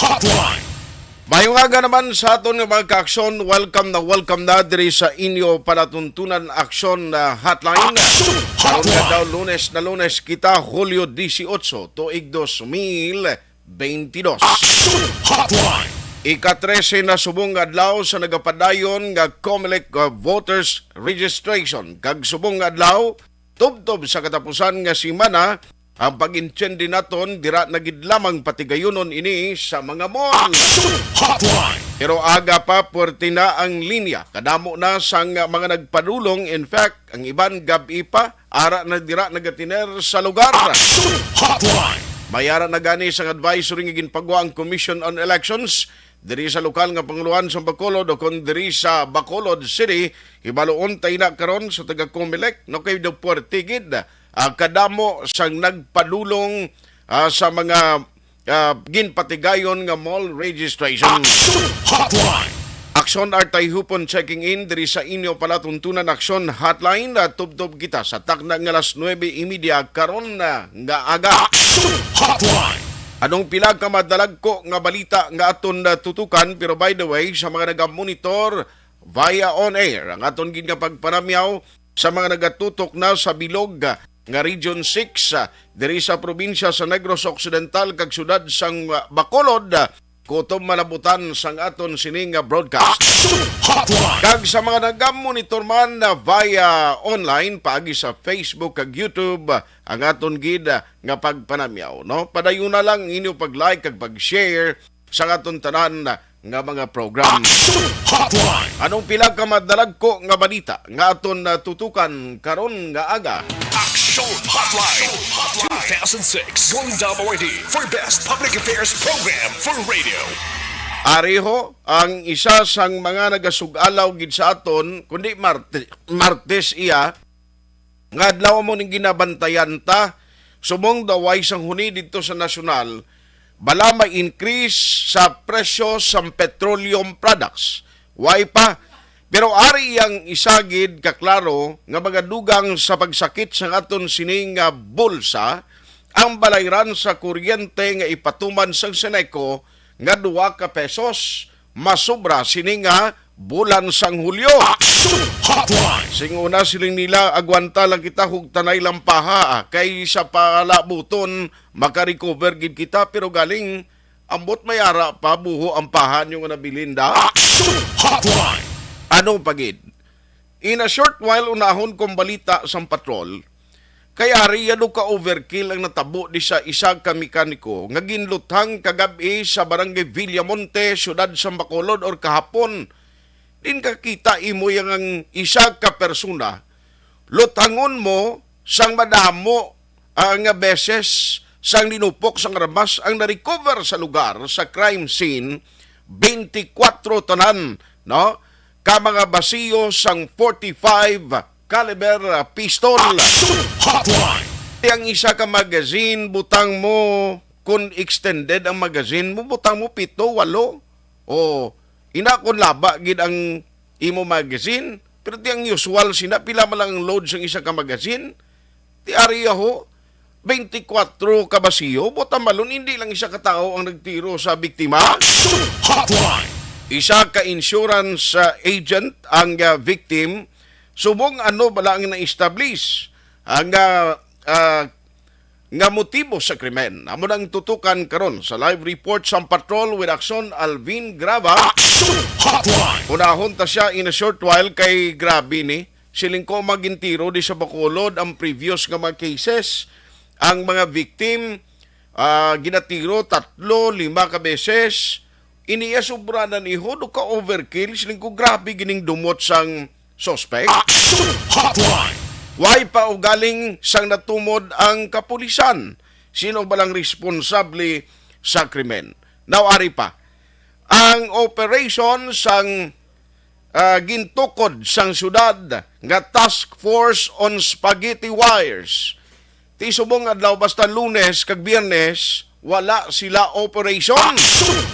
Hotline. Mayong aga naman sa aton nga mga ka-aksyon, welcome na diri sa inyo palatuntunan aksyon na hotline. Karon nga daw Lunes kita Hulyo 18, tuig 2022. Hotline. Ika-13 na subong adlaw sa nagapadayon nga COMELEC voters registration. Kag subong adlaw tubtob sa katapusan nga semana ang pag-intindi naton dira nagidlamang patigayunon ini sa mga mall. Hotline. Pero aga pa puwerte na ang linya. Kadamo na sang mga nagpadulong. In fact, ang iban gabi pa ara na dira nagatiner sa lugar. Hotline. Mayara na gani sang advisory nga ginpagawa ang Commission on Elections diri sa lokal nga panguluhan sa Bacolod o kon diri sa Bacolod City. Hibaluon tay na karon sa taga COMELEC no kay do puwerte gid. Kadamo sang nagpadulong sa mga ginpatigayon nga mall registration. Hotline. Aksyon artay hupon checking in diri sa inyo palatuntunan aksyon hotline na tubtob kita sa takna nga alas 9:30 karon na nga aga. Hotline. Anong pila ka madalag ko nga balita nga aton tutukan, pero by the way sa mga nagamonitor via on air ang aton gid nga pagpanamyaw sa mga nagatutok na sa bilog nga Region 6 diri sa probinsya sa Negros Occidental kag syudad sang Bacolod kutob malabutan sang aton sining broadcast. Hotline. Kag sa mga nagamonitor man via online paagi sa Facebook kag YouTube ang aton gid nga pagpanamyaw, no? Padayon na lang inyo pag-like kag pag-share sa aton tanan nga mga program. Hotline. Anong pila ka madalag ko nga balita nga aton tutukan karon nga aga? Action Hotline. 2006 Golden Dome Awardee for Best Public Affairs Program for Radio. Ariho ang isa sang mga nagasugalaw gid sa aton kundi Martes iya nga adlaw mo ning ginabantayan ta sumong daway sang huni dito sa nasyonal bala may increase sa presyo sa petroleum products. Why pa? Pero ari ang isagid kaklaro nga magadugang sa pagsakit sa aton sining bulsa ang balayran sa kuryente nga ipatuman sa Seneco nga 2 ka pesos masubra sining bulan sang Hulyo. Hotline. Sing una siling nila agwanta lang kita hug tanay lampaha kay sa palabuton makarecover gid kita pero galing ambot mayara pa buho ang pahan yung nabilinda. Hotline. Ano pagid? In a short while unahon kong balita sa patrol, kay ari yado ka overkill ang natabo di sa isa ka mekaniko nga ginluthang kagabi sa barangay Villamonte, syudad sa Bacolod or kahapon. Din kakita imo yang ang isa ka persona, lutangon mo sang madamo ang beses sang linupok sang ramas ang na-recover sa lugar sa crime scene 24 tanan, no? Ka mga basiyo sang 45 caliber pistol. Hotline. Ang isa ka magazine butang mo kung extended ang magazine mo butang mo 7, 8 o ina kon laba gid ang imo magazine pero ti ang usual sina pila man lang ang load sang isa ka magazine ti ariya ho 24 ka basiyo butang malon hindi lang isa ka tawo ang nagtiro sa biktima. Hotline. Isa ka insurance agent ang victim subong ano bala ang na-establish ang nga motibo sa krimen. Amo nang tutukan karon sa live report sa patrol with Action Alvin Grava. Hotline. Unahon ta siya in a short while kay grabe ni siling ko magintiro di sa Bacolod ang previous nga mga cases. Ang mga victim ginatiro 3, 5 ka beses. Iniya sobra na ni Hodo ka overkill siling ko grabe gining dumot sang suspect. Hotline. Why pa o galing sang natumod ang kapulisan? Sino ba lang responsable sa krimen? Nawari pa. Ang operation sang gintukod sang syudad nga Task Force on Spaghetti Wires. Ti subong adlaw basta Lunes kag Biyernes wala sila operation.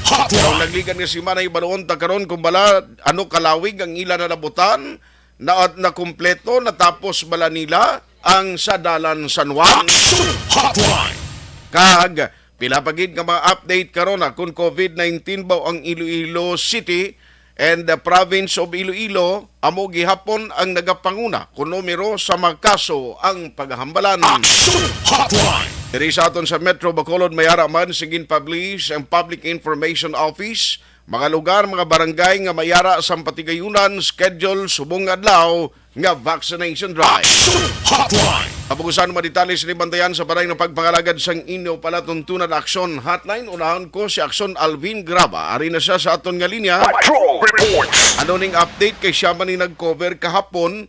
Kung nagligan nga si Manay Baroon karon kung bala ano kalawig ang ila na nabutan na kumpleto natapos bala nila ang Sadalan San Juan. Hotline. Kag Pila pagid nga mga update karon kung COVID-19 ba ang Iloilo City and the province of Iloilo amo gihapon ang nagapanguna kun numero sa mga kaso ang paghambalan. Action Hotline. Diri sa aton sa Metro Bacolod mayara man sigin publish ang Public Information Office mga lugar, mga barangay nga mayara sa patigayunan schedule subong adlaw nga vaccination drive. Action Hotline. Kapugusan maditali sa bantayan sa parang ng pagpangalagad sang inyo palatuntunan aksyon hotline. Unahan ko si Aksyon Alvin Graba. Ari na siya sa aton nga linya. Patrol reports. Ano ning update kay siya man ni nag-cover kahapon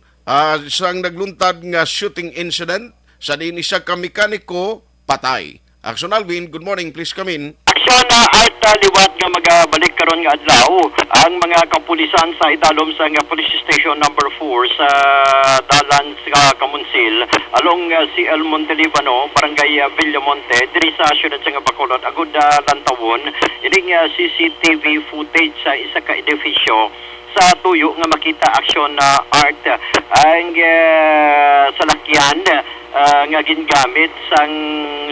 isang nagluntad nga shooting incident sa din isa ka mekaniko patay. Aksyon Alvin, good morning. Please come in. Aksyon na at liwat nga magabalik karon nga adlaw ang mga kapulisan sa idalom sa nga police station number 4 sa dalan sa Kamunsil along CL Montelibano, barangay Villamonte diri sa siyudad sa nga Bacolod agud lantawon ining CCTV footage sa isa ka edifisyo sa tuyo nga makita aksyon na art ang salakyan nga gingamit sang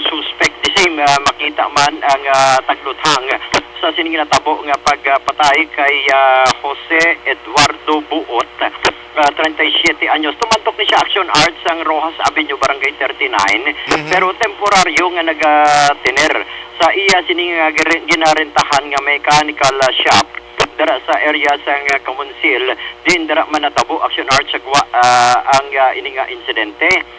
suspect the same makita man ang tagluthang sa sining natabo nga pagpatay kay Jose Eduardo Buot 37 anyos. Tumantok ni siya action art sang Rojas Avenue Barangay 39 pero temporaryo nga nagatiner sa iya sining ginarentahan nga mechanical shop dara sa area sang Kamunsil din dara man natabo action art sa ang ining insidente.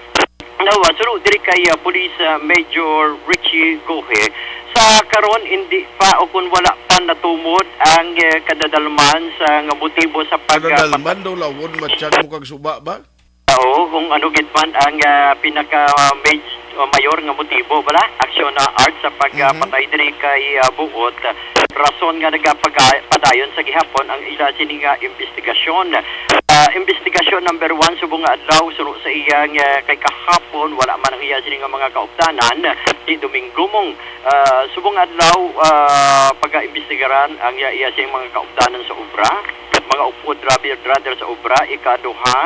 Sunod diri kay Police Major Richie Gohe sa karon hindi pa o kung wala pa natumod ang kadadalman sa nga motibo sa Kadadalman daw lawon matsyag mo kag suba ba? Oo, kung ano gid man ang pinaka mayor nga motibo bala aksyon na art sa pagpatay diri kay Buot rason nga nagapadayon sa gihapon ang ila sining investigasyon. Investigasyon number 1 subong nga adlaw suro sa iyang kay kahapon wala man ang iya sining mga kauptanan di Domingo mong subong adlaw pag-imbestigaran ang iya sining mga kauptanan sa obra mga upod brother sa obra ikaduha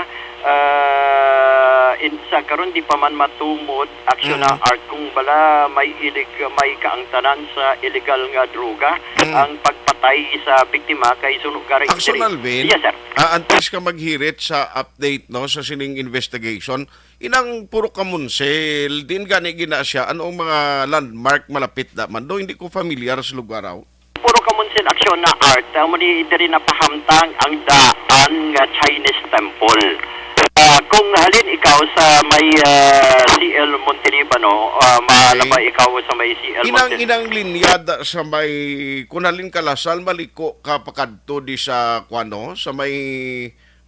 sa karon di pa man matumod aksyon na art kung bala may kaangtanan sa illegal nga droga ang pagpatay sa biktima kay sunog garing Aksyon Alvin, yes sir. Antes ka maghirit sa update no sa sining investigation, inang puro Kamunsel, din gani gina siya, anong mga landmark malapit da man do, hindi ko familiar sa lugar raw. Puro Kamunsil aksyon na art, muli diri napahamtang ang daan nga Chinese temple. Kung halin ikaw sa may CL Montelibano, malaba ikaw sa may CL Montelibano. Inang linyada sa may kunalin ka Lasal, maliko ka pakadto di sa kwano, sa may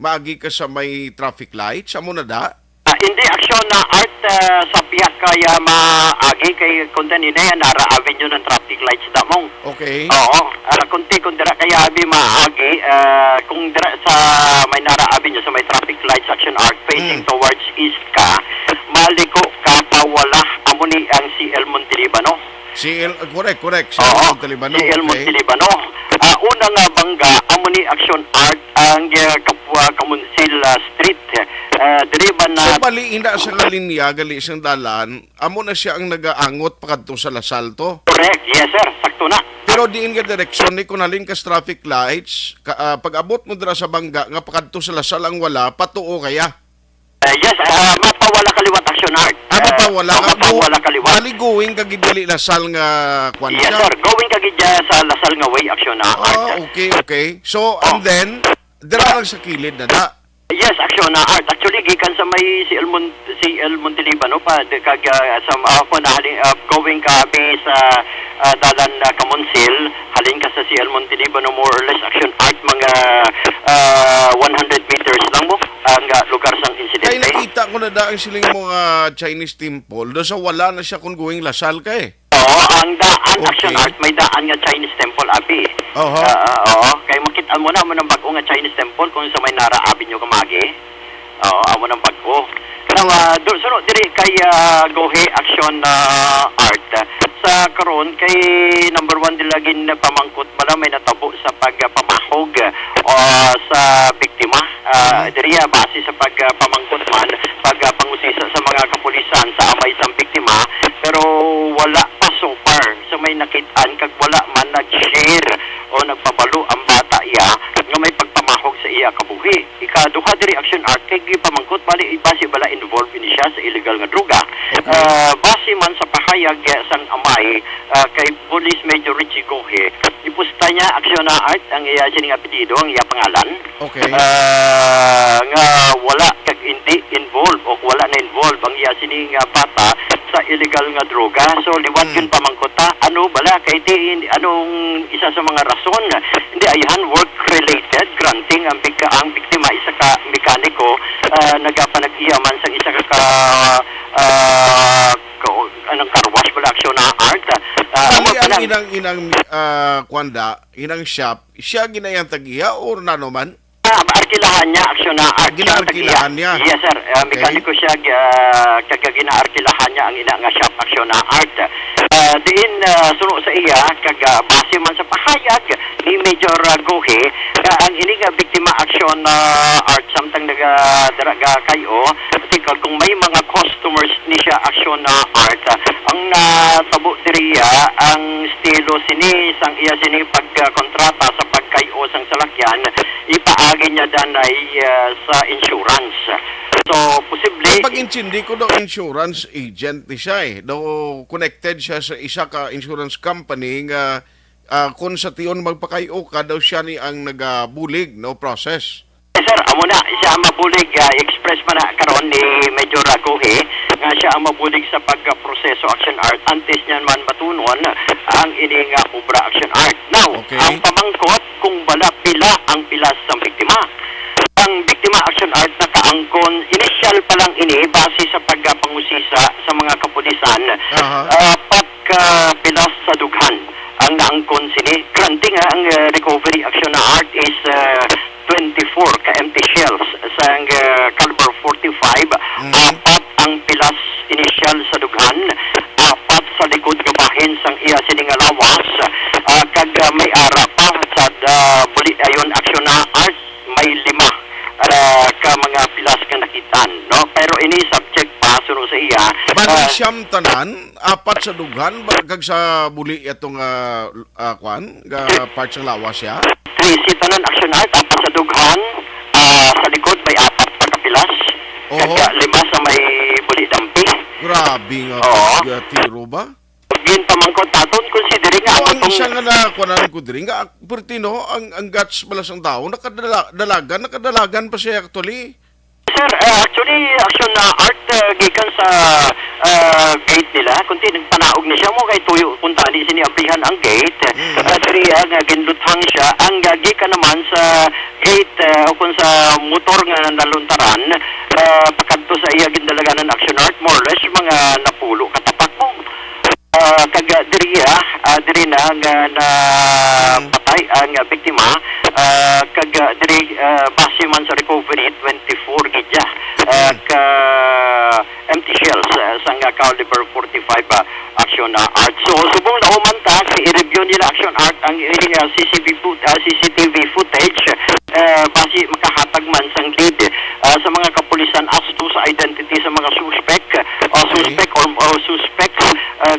maagi ka sa may traffic light, sa muna da? Hindi aksyon na art sa piyak kaya maagi kay kundan ina nara avenue ng traffic lights damong. Okay. Oo, kunti kung dira kaya abi maagi kung dira sa may nara avenue sa may traffic lights action art facing towards east ka maliko ka pawala amo ni ang CL Montelibano. Correct. CL Montelibano. CL Montelibano. Una nga bangga amo ni action art ang Kapwa Kamunsil Street. Diri ba na So bali ina sa linya gali siyang dalan, amo na siya ang nagaangot pakadto sa Lasal to. correct, yes sir, sakto na. Pero diin nga direksyon ni kunalin ka sa traffic lights, pag abot mo dira sa bangga nga pakadto sa Lasal ang wala, patuo kaya. Yes, mapawala kaliwat action art. Mapawala kaliwat. Bali going ka gidali Lasal nga kwan Yes siya. sir, going kagidya sa Lasal nga way action art. Okay. So, and then, dira lang sa kilid na da. Yes, action art. Actually, gikan sa may CL Montelibano pa, kag sa ako na halin, going ka sa dalan Kamunsil, halin ka sa CL Montelibano, more or less action art, mga 100 meters lang mo, ang lugar sang Kaya insidente. nakita ko na da ang siling mga Chinese temple, do sa wala na siya kung going Lasal ka eh. Oo, ang daan Okay. action art, may daan nga Chinese temple, abi. Oho. Oo, kaya makita mo na ng bago nga Chinese temple kung sa may Nara Avenue kamagi. Oo, amo ng bago. Kaya sunod diri kay Gohe Action Art. Sa karon kay number 1 dilagin pamangkot bala may natabo sa pagpamahog sa biktima. Diri base sa pagpamangkot man, pagpangusisa sa mga kapulisan sa amay sa biktima pero wala pa so far nagpabalo ang bata iya nga may pagpamahog sa iya kabuhi. Ikaduha diri action art kay gipamangkot bali base bala involved ini siya sa illegal nga droga. Base man sa pahayag sang amay kay Police Major Richie Gohe, ipusta niya action art ang iya sining apelyido, ang iya pangalan. Okay. Nga wala kag hindi involved o wala na involved ang iya sining bata sa illegal nga droga. So liwat yun pamangkota ano bala kay di anong isa sa mga rason hindi ayan work related granting ang biktima isa ka mekaniko nagapanag-iyaman sa isa ka anong car wash bala action na art Kali ang kwanda, inang shop, siya ginayang tagiya or nano man? Arkilahan niya, aksyon na art. Ginaarkilahan niya? Yes, sir. Okay. Mekaniko siya, ginaarkilahan niya ang ina nga shop, aksyon na art. Diin, suno sa iya, base man sa pahayag ni Major Gohe, ang ini nga biktima aksyon na art, samtang nagdaraga kayo, tikal kung may mga customers ni siya aksyon na art, ang natabo diriya, ang estilo sini, sang iya sini pagkontrata sa pagkayo sang salakyan, ipaagi niya danay sa insurance. So, posible... Kapag intindi ko daw insurance agent ni siya daw connected siya sa isa ka insurance company nga kung sa tiyon magpakayo ka daw siya ni ang nagabulig no process. Sir, amo na siya ang mabulig express man na karon ni Major Gohe nga siya ang mabulig sa pagproseso action art antes niyan man matunon ang ini nga obra action art. Now, okay. Ang pamangkot kung bala pila ang pilas ng biktima. Ang biktima action art na kaangkon initial pa lang ini base sa pagpangusisa sa mga kapulisan pagpilas sa dughan ang naangkon sini granting ang recovery action na art is 24 ka empty shells sa caliber 45 apat ang pilas initial sa dughan apat sa likod nga bahin sang iya sining lawas kag may ara pa sa buli ayon action na art may 5 ka mga pilas nga nakitan no pero ini subject pa suno sa iya Bali siyam tanan apat sa dughan kag sa buli itong kwan ga part sa lawas siya. 3 tanan action art apat sa dughan sa likod may apat pa ka pilas kag 5 sa may buli dampi. Grabe nga tiro ba? Gin pamangkot naton considering nga ang isa nga na kuanan ko diri nga pertino ang guts balas ang tao nakadalagan pa siya actually. Sir, actually action na art gikan sa gate nila kunti nagpanaog na siya mo kay tuyo punta ni sini abrihan ang gate diri nga ginluthang siya ang gikan naman sa gate kung sa motor nga naluntaran pakadto sa iya gindalaganan action art more or less mga napulo katapak mo kag diri na nga na patay ang biktima kag diri base man sa recovery 24 gidya ka empty shells sang caliber 45 action art. So subong nauman ta i-review nila action art ang CCTV footage base makahatag man sang lead sa mga kapulisan as to sa identity sa mga suspect or suspects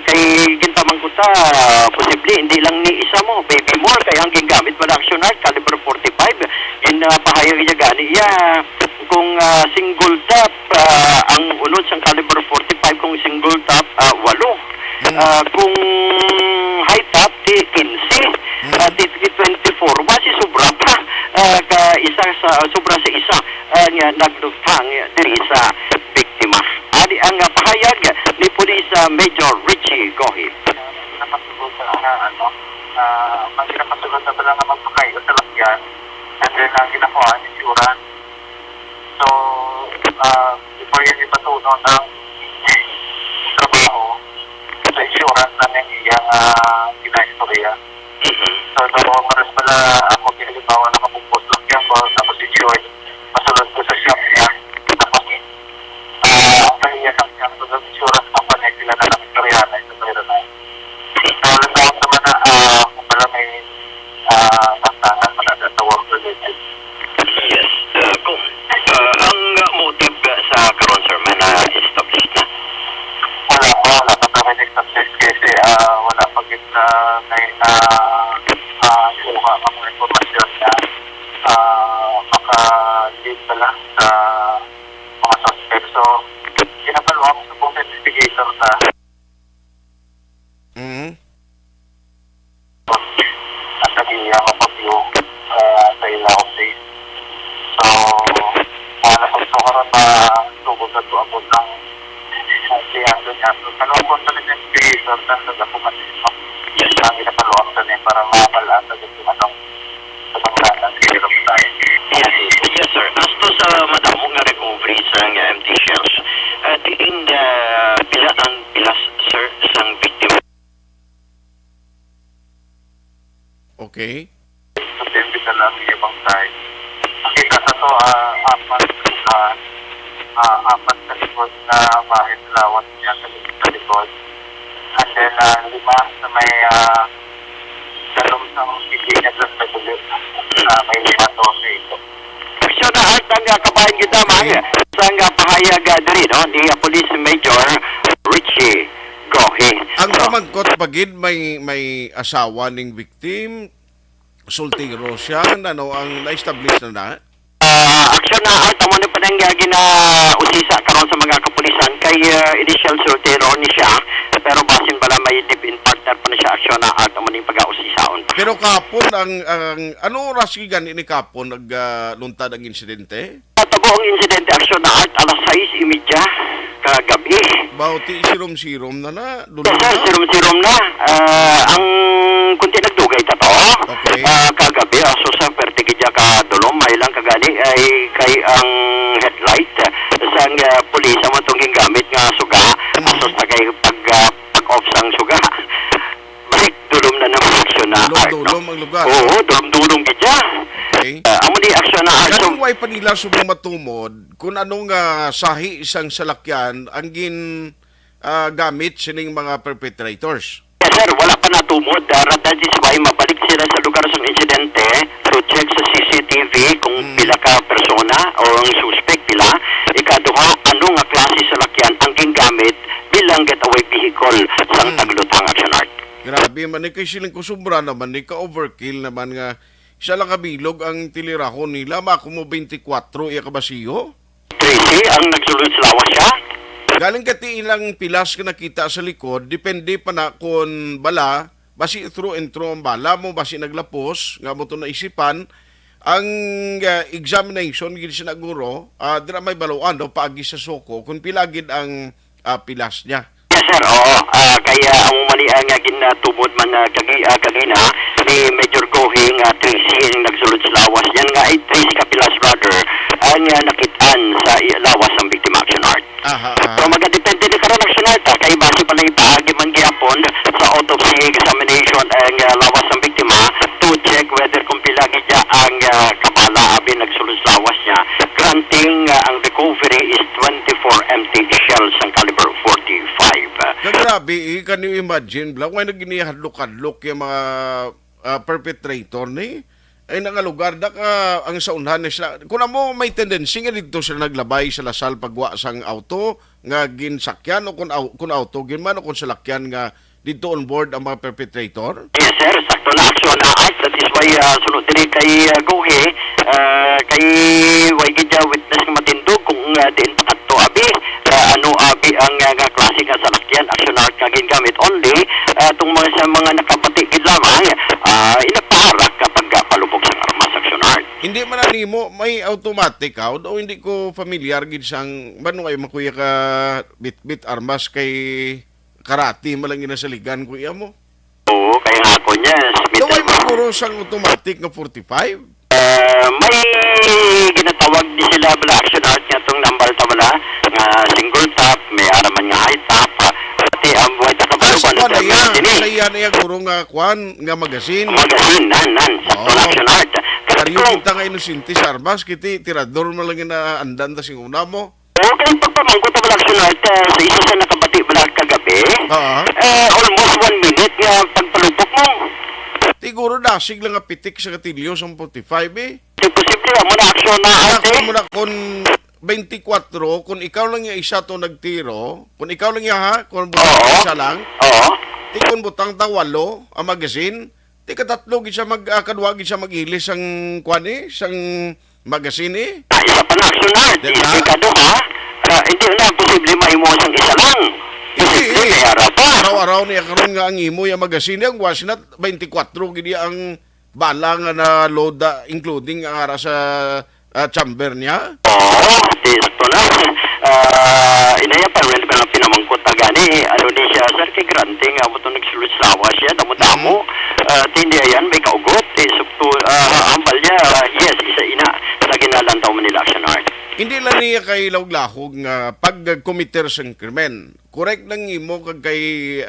kay gintamang kuta posible hindi lang ni isa mo baby more kay ang gingamit pala action art caliber 45 in pahayag niya gani kung single tap ang unod sang caliber 45 kung single tap 8 kung high tap di 15 di 24 basi sobra pa ka isa sa sobra sa isa nga nagdugtang diri sa biktima. Adi ang pahayag ni Police Major Richie Gohe. Napasugod na napasugod na pala nga magpakayo sa lakyan and then ang ginakuha ang insurance. So, before yan ipatunon ng trabaho sa insurance na nangiyang gina-istorya. So, maras pala ako ginagawa na kapupos lakyan ko tapos insured masulod ko sa shop niya. Tapos, ang tahiya sa insurance company sila na lang istoryahan na istorya na. So, nagtawag naman na kung pala may tantangan manada sa work related. Yes. Kung ang motive sa karon sir man established na? Wala pa kami established kasi wala pa git na suha dinala sa mga suspect. So, ginapaluan ko sa pong investigator na Mhm. at naging mapapyo sa ilang days. So, mga nasakto ko rin na tugod na tuabot ng kliyento niya. So, kaluan ko sa investigator na nagapumatino. Yes, ang ginapaluan sa niya para makapalaan sa gagawin sa panglanan sa hirap tayo. Yes, sir. As to sa madamo nga recovery sa nga empty shells, tiin pila ang pilas, sir, sang victim. Okay. So, dito na lang yung ibang tayo. Nakita sa to, apat sa likod na bahit lawat niya sa likod. And then, 5 sa may dalom sa pipinya sa gulit. May 5 doon ito. So na ang kabayan kita mga sang pahayag diri no ni Police Major Richie Gohi. Ang pamangkot pagid may asawa ning victim, sultiro siya, ano ang na-establish na? Aksyon na art amo ni panang gina-usisa karon sa mga kapulisan kay initial soltero ni siya pero basin bala may live-in partner pa na siya aksyon na art amo ning pag-ausisaon pa. Pero kapon ang ano oras gani ni kapon nagluntad ang insidente? Tabo ang insidente aksyon na art alas 6:30 kagabi. Bauti sirom-sirom na Yes, sir, sirom-sirom na. Ang kunti nagdugay ta to. Okay. Kagabi, so sa pertigidya ka dulom, may lang kagani ay kay ang headlight sang pulis ang matong gamit nga suga. So sa kay pag-off sang suga. Balik dulom na naman aksyon na art. Dulom ang lugar. Oo, dulom-dulom gidya. Okay. Amo di aksyon na art. Ganun way pa nila subong matumod kung anong sahi isang salakyan ang gamit sining mga perpetrators. Yes, sir, wala pa natumod. That is why mabalik sila sa lugar sa insidente to check sa CCTV kung pila ka persona o ang suspect pila. Ikaduha, ano nga klase sa lakyan ang gingamit bilang getaway vehicle sa taglutang action art. Grabe man ni kay silang kusubra naman ni ka overkill naman nga isa lang kabilog ang tilirahon nila mako mo 24 iya kabasiyo. Tracy, ang nagsulod sa lawas siya. Galing kati ilang pilas ka nakita sa likod, depende pa na kung bala, basi through and through ang bala mo, basi naglapos, nga mo ito naisipan, ang examination, gid siya naguro, dira may baluan, no, paagi sa soko, kung pilagid ang pilas niya. Yes, sir, oo. Kaya ang mali nga ginatubod man kagina ni Major Gohi nga Tracy ang nagsulod sa lawas. Yan nga ay Tracy Capilas brother ang nakitaan sa lawas ng victim action art. So magadepende ni karon action art kay base pa lang ipaagi man gyapon sa autopsy examination ang lawas ng biktima to check whether kung pila gidya ang kabala abi nagsulod sa lawas niya. Granting ang recovery is 24 empty shells ang caliber 45. Grabe, can you imagine, Blang, may naginihadlok-hadlok yung mga perpetrator ni, ay nangalugar da ka ang saunhan na sila. Kung mo may tendency nga dito sila naglabay sa lasal pagwa sang auto, nga ginsakyan o kung auto, ginman o kung salakyan nga dito on board ang mga perpetrator? Yes, sir. Sakto na aksyon na art. That is why sunod din kay Gohe, kay Waigidya witness ng matindog kung diin pakadto abi. Ano abi ang klase nga salakyan, aksyon na art nga gingamit only. Itong mga nakabatikid lamang, inapaharak kapag palubog sa armas aksyon art. Hindi man na nimo may automatic out o hindi ko familiar gid sang bano ay makuya ka bit armas kay karate malang ginasaligan kuya mo. Oo, kaya nga ako niya. So ay maguro sang automatic nga 45? May ginatawag di sila bala action art nga itong number tabala nga single top, may araman nga high top. Pati ang buhay na kabaluban Sa yan na guro nga kwan nga magasin. Magasin, nan. Sakto na action art. Karyo kita nga inusinti sa armas, kiti tirador mo lang na andan ta singuna mo. Okay, pagpamangko tabala action art sa isa sa nakabati bala kagabi. Almost 1 minute nga pagpalupok mo. Siguro dasig lang nga pitik sa katilyo sa 45 eh. Posible mo na action na art Kung mo na kung 24, kung ikaw lang yung isa to nagtiro, kung ikaw lang yung kung butang isa lang, Oo. kung butang ta 8 ang magasin, Ti katatlo gid siya kadwa gid siya mag-ilis ang kuan sang magazine. Isa pa na action art. Diba? Ikaduha, hindi na posible mahimo sang isa lang. Posible kaya ra pa. Araw-araw niya karon nga ang imo yung magazine ang wasinat 24 gid ang bala nga na load including ang ara sa chamber niya. Oo, tisto na. Inaya pa rin ka na pinamangkot na gani. Ano ni siya, sir, kay Grante nga mo ito nagsulutsawa siya, damo-damo. Tindi yan, may kaugot. Ambal niya, yes, isa ina. Sa ginalantaw Manila Action Art. Hindi lang niya kay lawlahog nga pag-committer sang krimen. Correct lang imo kag kay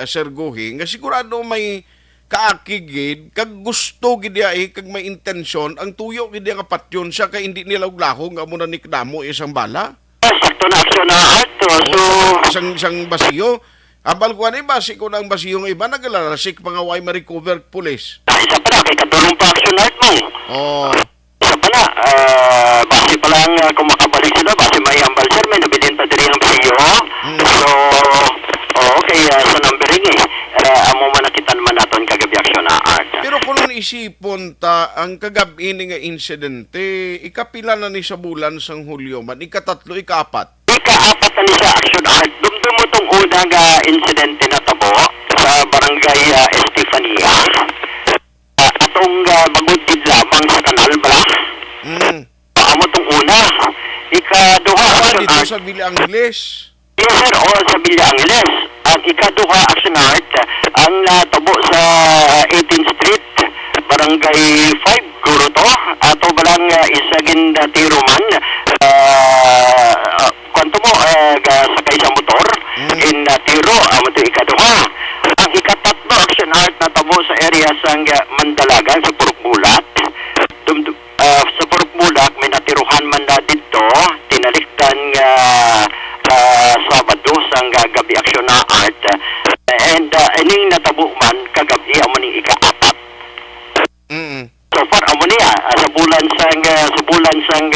Sir Guhi nga sigurado may kaakigid kag gusto gid ay kag may intensyon ang tuyo gid nga patyon siya kay hindi nila lawlahog nga mo na nikdamo isang bala. Sakto na Action Art. So, Isang basiyo. Ambal ko ani basi ko ng basiyo nga iba nagalarasik pa nga way ma-recover police. isa pa na, kay katulong pa Action Art mo. Oh. Isa pa na, base pa lang kung makabalik sila, base may ambal sir, may nabilin pa din ang PIO. So, okay, sa numbering amo man nakitan man naton kagabi Action Art. Pero kung isipon ta ang kagabi ni nga insidente, ikapila na ni sa bulan sang Hulyo man, ikatatlo, ikaapat. Ika-apat na ni sa Action Art, dumdumo tong unang insidente na tabo sa barangay Estefania. Atong bagudid lamang sa kanal ba? Amo tong una. Ikaduha Action Dito Art. sa Villa Angeles. Yes sir, o sa Villa Angeles. Ang ikaduha Action Art, ang tabo sa 18th Street, Barangay 5, guro to. Ato balang isagin tiruman. Kwanto mo, sakay sa motor. In tiro, amo to ikaduha. Ang ikatatlo Action Art na tabo sa area sang Mandalagan, sa Purukbulat. Sa Purukbulat, may natiruhan man na dito. Tinaliktan Sabado sang gabi Action Art. And ining natabo man kagabi amo ning ika-apat. So far amo niya sa bulan sang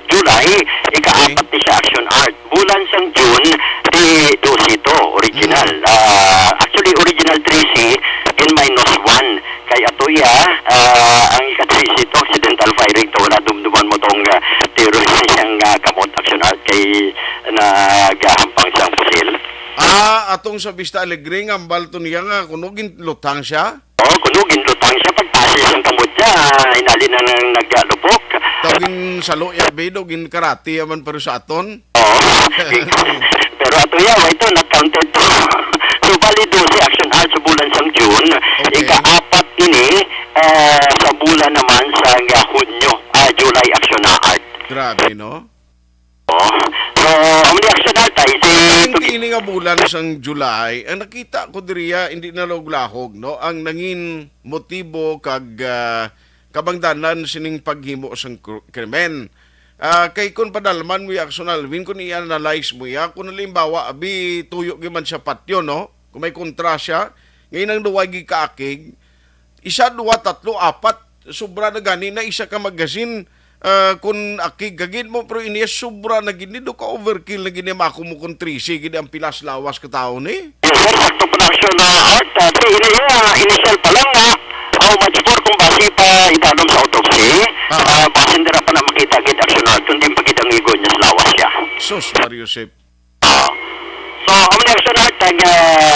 July ika-apat ni siya Action Art. Bulan sang June di 12 to original. Actually original 3C in -1 kay atoya ang ika-3C to accidental firing to wala dumduman mo tong terrorist siyang kamot Action Art kay nagahampang siyang pusil. Atong sa Vista Alegre nga balto niya nga kunugin lutang siya. Kunugin lutang siya pagpasa siyang kamot niya, inali na nang naglalupok. Tawagin salo ya bedo gin karate yaman pero sa aton. Pero ato yaw ito not counted to. So bali 12 Action Art sa bulan sang June, ika-apat ini sa bulan naman sa Hunyo, July Action Art. Grabe no. So amli Action Art ay Hindi ini nga bulan sang July, ang nakita ko diriya hindi na laglahog no ang nangin motibo kag kabangdanan sining paghimo sang krimen. Kay kun padalman mo Action Alvin kun i-analyze mo ya kun halimbawa abi tuyo giman siya patyo no kung may kontra siya ngayon ang duwag kaakig isa, duwa, tatlo, apat sobra na gani na isa ka magazine kung akig gagin mo pero iniya sobra na gini do ka overkill na gini mako mo kung 3C gini ang pilas lawas ka tao ni. Yes sir, sakto pa na Action Art. Initial pa lang how much for kung base pa itanong sa autopsy. Base ndara pa na makita gid Action Art kundi pagkitang igo niya sa lawas siya. Sus Mario Sep. So, ang Action Art ang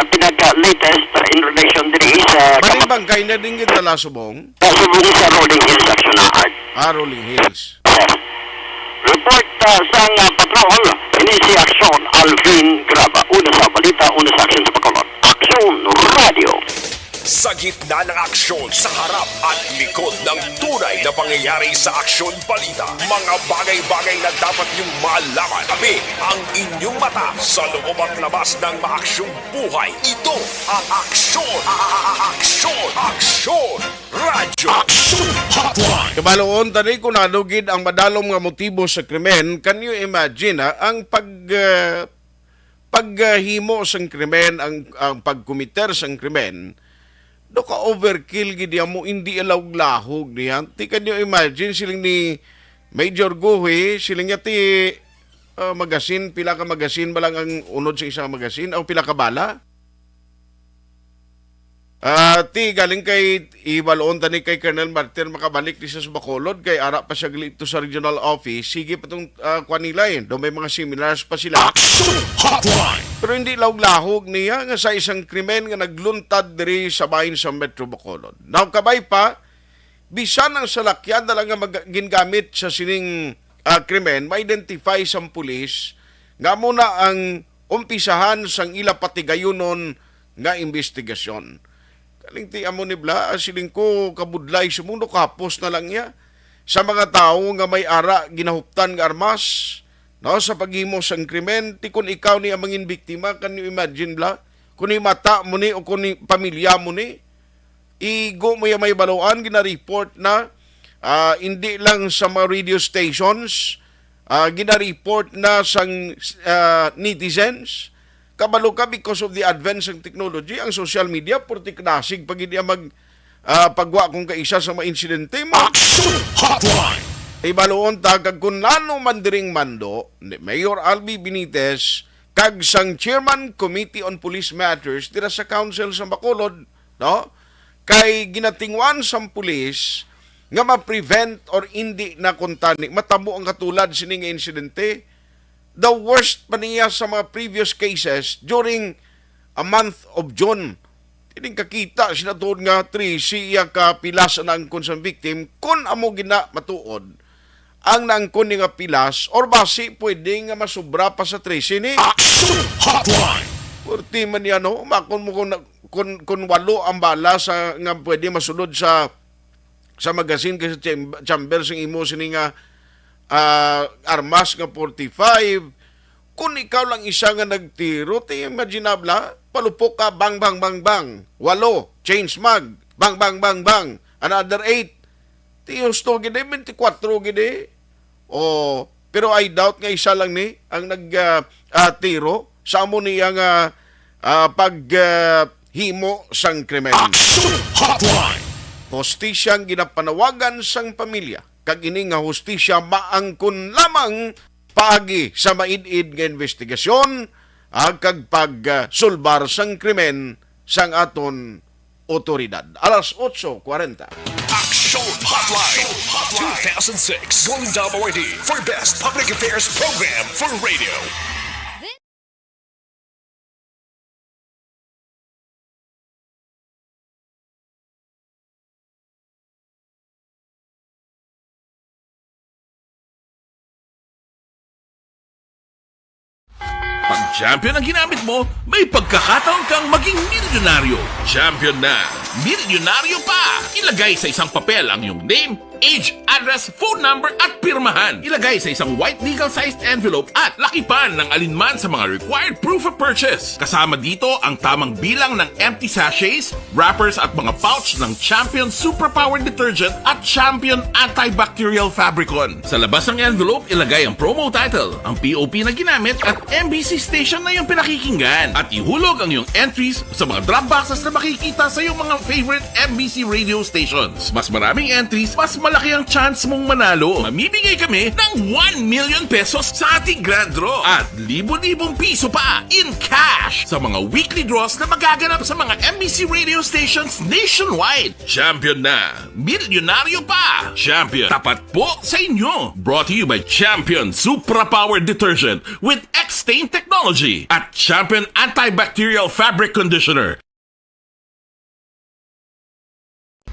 pinaka-latest in relation diri sa Malibang kay na din gid na subong. subong sa Rolling Hills Action Art. Rolling Hills. Report sa patrol, ini si Action Alvin Graba. Una sa balita, una sa action sa pagkulot. Action Radio. Sa gitna ng aksyon, sa harap at likod ng tunay na pangyayari sa aksyon balita. Mga bagay-bagay na dapat niyong malaman. Kami ang inyong mata sa loob at labas ng maaksyong buhay. Ito ang aksyon. Aksyon. Aksyon. Radyo. Aksyon Hotline. Kabaloon tani kung nadugid ang madalom nga motibo sa krimen, can you imagine ang paghimo sang krimen, ang pagkomiter sang krimen, do ka overkill gid mo hindi alawg-lahog niya. Ti can you imagine siling ni Major Guhi, siling niya ti magasin, pila ka magasin ba lang ang unod sa isang magasin o pila ka bala? Ti galing kay ibaloon tani kay Colonel Martin makabalik di sa Bacolod kay ara pa siya gali ito sa regional office. Sige pa tong kwanila do may mga seminars pa sila. Hotline. Pero hindi lahog niya nga sa isang krimen nga nagluntad diri sa bahin sa Metro Bacolod. Now kabay pa bisan ang salakyan na lang nga gingamit sa sining krimen, ma-identify sa pulis nga muna ang umpisahan sang ila patigayunon nga investigasyon. Kaling ti amo ni Bla, siling ko kabudlay sumundo kapos na lang niya sa mga tao nga may ara ginahuptan nga armas no sa paghimo sang krimen ti kun ikaw ni amangin biktima can you imagine Bla kun ni mata mo ni o kun ni pamilya mo ni igo mo ya may baluan gina-report na hindi lang sa mga radio stations gina-report na sang netizens kabalo ka because of the advance ng technology, ang social media, purtik nasig pag hindi pagwa kung kaisa sa mga insidente mo. Hotline. Ibaloon ta, kag kung nano mandiring mando, ni Mayor Albi Benitez, kag sang Chairman Committee on Police Matters, tira sa Council sa Bacolod, no? Kay ginatingwan sang pulis, nga ma-prevent or hindi na kuntani, matabo ang katulad sining insidente, the worst pa niya sa mga previous cases during a month of June. Tining kakita, sinatuod nga, siya ka pilas na angkon sa victim, kung amo gina matuod, ang naangkon nga pilas, or basi pwede nga masubra pa sa 13 ni. Hotline. Purti man yan, no? Makon mo kung walo ang bala sa, nga pwede masulod sa magazine kasi chamber sing imo sini nga armas nga 45. Kung ikaw lang isa nga nagtiro, ti imaginabla, palupok ka, bang, bang, bang, bang. 8, change mag, bang, bang, bang, bang. Another 8. Ti husto gede, 24 gede. Pero I doubt nga isa lang ni ang nagtiro sa amo niya nga paghimo sang krimen. Hotline. Hostisyang ginapanawagan sang pamilya. Kag ini nga hostisya maangkon lamang paagi sa maid-id nga investigasyon kag pagsulbar sang krimen sang aton otoridad. Alas 8:40. Action Hotline. 2006 Golden Dome Award for Best Public Affairs Program for Radio. Pag champion ang ginamit mo, may pagkakataon kang maging milyonaryo. Champion na, milyonaryo pa! Ilagay sa isang papel ang iyong name, age, address, phone number at pirmahan. Ilagay sa isang white legal-sized envelope at lakipan ng alinman sa mga required proof of purchase. Kasama dito ang tamang bilang ng empty sachets, wrappers at mga pouch ng Champion Superpower Detergent at Champion Antibacterial Fabricon. Sa labas ng envelope, ilagay ang promo title, ang POP na ginamit at MBC station na yung pinakikinggan. At ihulog ang iyong entries sa mga drop boxes na makikita sa iyong mga favorite MBC radio stations. Mas maraming entries, mas malaki ang chance mong manalo. Mamimigay kami ng 1 million pesos sa ating grand draw at libo-libong piso pa in cash sa mga weekly draws na magaganap sa mga MBC radio stations nationwide. Champion na, milyonaryo pa. Champion, tapat po sa inyo. Brought to you by Champion Superpower Detergent with X-Stain Technology at Champion Antibacterial Fabric Conditioner.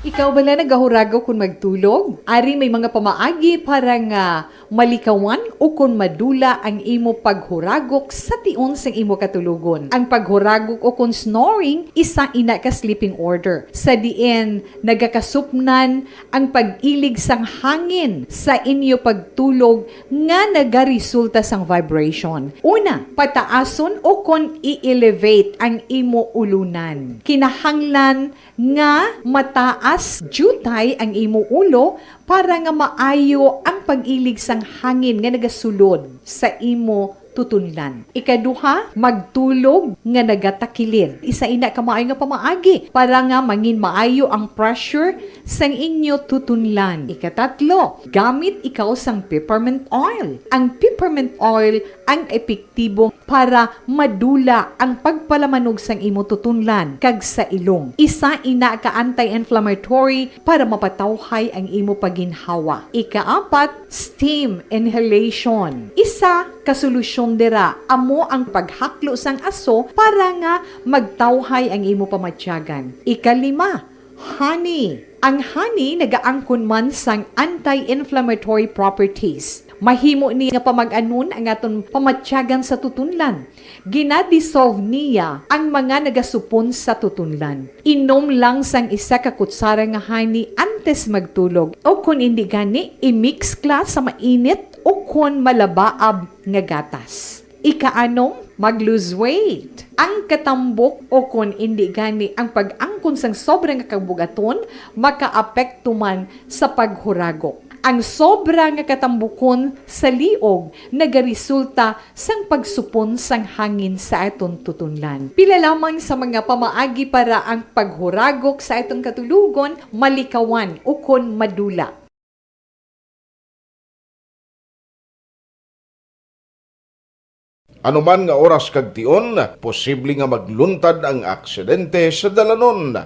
Ikaw bala nagahurago kung magtulog? Ari may mga pamaagi para nga malikawan o kung madula ang imo paghuragok sa tion sang imo katulugon. Ang paghuragok o kung snoring, isa ina ka sleeping order. Sa diin, nagakasupnan ang pag-ilig sang hangin sa inyo pagtulog nga nagaresulta sang vibration. Una, pataason o kung i-elevate ang imo ulunan. Kinahanglan nga mataas jutay ang imo ulo para nga maayo ang pag-ilig sang hangin nga nagasulod sa imo tutunlan. Ikaduha, magtulog nga nagatakilir. Isa ina ka maayo nga pamaagi para nga mangin maayo ang pressure sang inyo tutunlan. Ikatatlo, gamit ikaw sang peppermint oil. Ang peppermint oil ang epektibo para madula ang pagpalamanog sang imo tutunlan kag sa ilong. Isa ina ka anti-inflammatory para mapatawhay ang imo paginhawa. Ikaapat, steam inhalation. Isa ka solusyon dira amo ang paghaklo sang aso para nga magtawhay ang imo pamatyagan. Ikalima, honey. Ang honey nagaangkon man sang anti-inflammatory properties. Mahimo ni nga pamag-anon ang aton pamatyagan sa tutunlan. Ginadissolve niya ang mga nagasupon sa tutunlan. Inom lang sang isa ka kutsara nga honey antes magtulog. O kung hindi gani, i-mix kla sa mainit o kung malabaab nga gatas. Ikaanom, mag-lose weight. Ang katambok o kung hindi gani ang pag-angkon sang sobrang kabugaton, makaapekto man sa paghuragok. Ang sobra nga katambukon sa liog nagaresulta sang pagsupon sang hangin sa aton tutunlan. Pila lamang sa mga pamaagi para ang paghuragok sa atong katulugon malikawan o kon madula. Anuman nga oras kag tion, posible nga magluntad ang aksidente sa dalanon.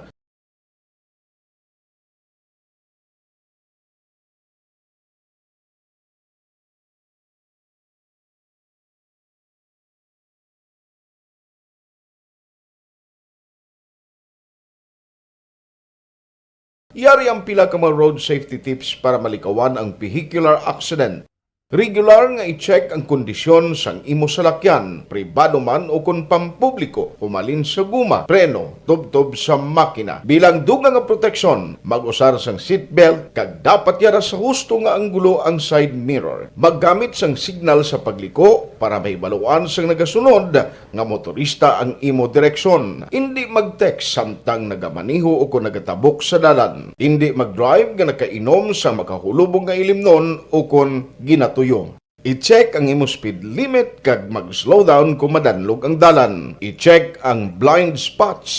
Yari ang pila ka mga road safety tips para malikawan ang vehicular accident. Regular nga i-check ang kondisyon sang imo salakyan, pribado man o kung pampubliko, humalin sa guma, preno, tubtob sa makina. Bilang dugang nga proteksyon, mag-usar sang seatbelt, kag dapat yara sa husto nga anggulo ang side mirror. Maggamit sang signal sa pagliko para may baluan sang nagasunod nga motorista ang imo direksyon. Hindi mag-text samtang nagamaniho o kung nagatabok sa dalan. Hindi mag-drive nga nakainom sa makahulubong nga ilimnon o kung ginato tuyo. I-check ang imo speed limit kag mag-slow down kung madanlog ang dalan. I-check ang blind spots.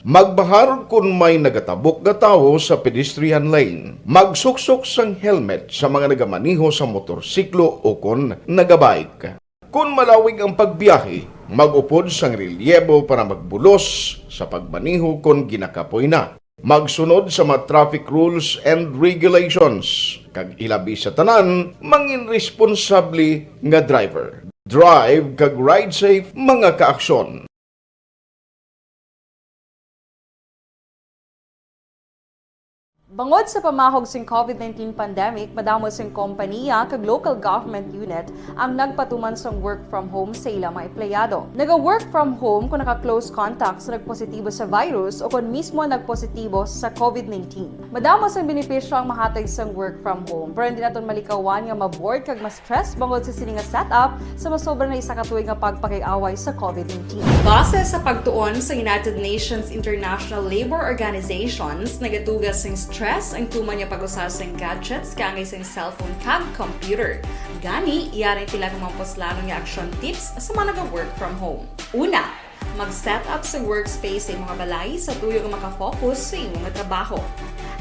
Magbahar kung may nagatabok nga tawo sa pedestrian lane. Magsuksok sang helmet sa mga nagamaniho sa motorsiklo o kung nagabike. Kung malawig ang pagbiyahe, mag-upod sang relyebo para magbulos sa pagmaniho kung ginakapoy na. Magsunod sa mga traffic rules and regulations. Kag ilabi sa tanan, mangin responsable nga driver. Drive kag ride safe mga kaaksyon. Bangod sa pamahog sing COVID-19 pandemic, madamo sing kompanya kag local government unit ang nagpatuman sang work from home sa ilang mga empleyado. Naga-work from home kung naka-close contact sa nagpositibo sa virus o kung mismo nagpositibo sa COVID-19. Madamo sang benepisyo ang mahatag sang work from home, pero hindi naton malikawan nga ma-bored kag ma-stress bangod sa sini nga setup sa masobra na isa ka tuig nga pagpakiaway sa COVID-19. Base sa pagtuon sa United Nations International Labour Organizations, nagatugas sing stress ang tuman niya pag-usar sa gadgets kangay sa cellphone kag computer. Gani, iyaring pila ng mga poslanong nga action tips sa mga nag-work from home. Una, mag-set up sa workspace sa mga balay sa tuyo nga makafocus sa imong trabaho.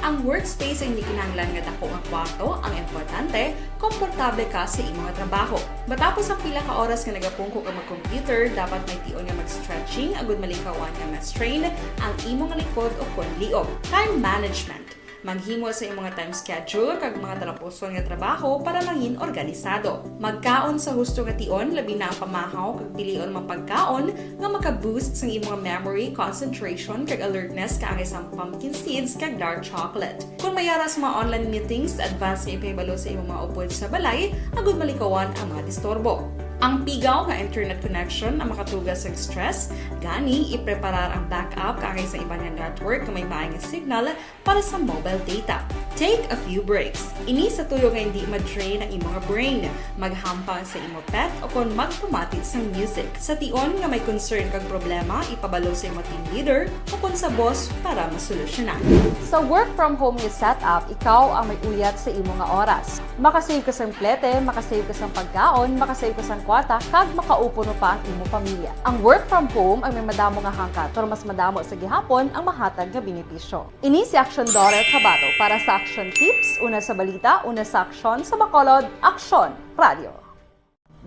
Ang workspace ay hindi kinahanglan nga dako nga kwarto, ang importante, komportable ka sa imong trabaho. Matapos ang pila ka oras nga nagapungko ka mag-computer, dapat may tion nga mag-stretching agud malikawan nga ma-strain ang imong likod o kon liog. Time management. Maghimo sa imong time schedule kag mga talapuson nga trabaho para mangin organisado. Magkaon sa husto nga tion, labi na ang pamahaw kag pilion mapagkaon nga maka-boost sa imong memory, concentration kag alertness kaangay sa pumpkin seeds kag dark chocolate. Kung mayara sa mga online meetings, advance na ipahibalo sa imong mga upod sa balay, agud malikawan ang mga disturbo. Ang pigaw nga internet connection ang makatugas sa stress, gani ipreparar ang backup kaangay sa iba nga network nga may maayong signal para sa mobile data. Take a few breaks. Ini sa tuyo nga hindi ma-drain ang imong brain. Maghampang sa imong pet o kung magpumati sa music. Sa tion nga may concern kag problema, ipabalo sa imong team leader o kung sa boss para masolusyonan. Sa work from home nga setup, ikaw ang may uyat sa imong nga oras. Makasave ka sa plete, makasave ka sa pagkaon, makasave ka sa kwata kag makaupo no pa ang imo pamilya. Ang work from home ay may madamo nga hangkat, pero mas madamo sa gihapon ang mahatag nga benepisyo. Ini si Action Dorel Cabato para sa Action Tips, una sa balita, una sa aksyon sa Bacolod, Action Radio.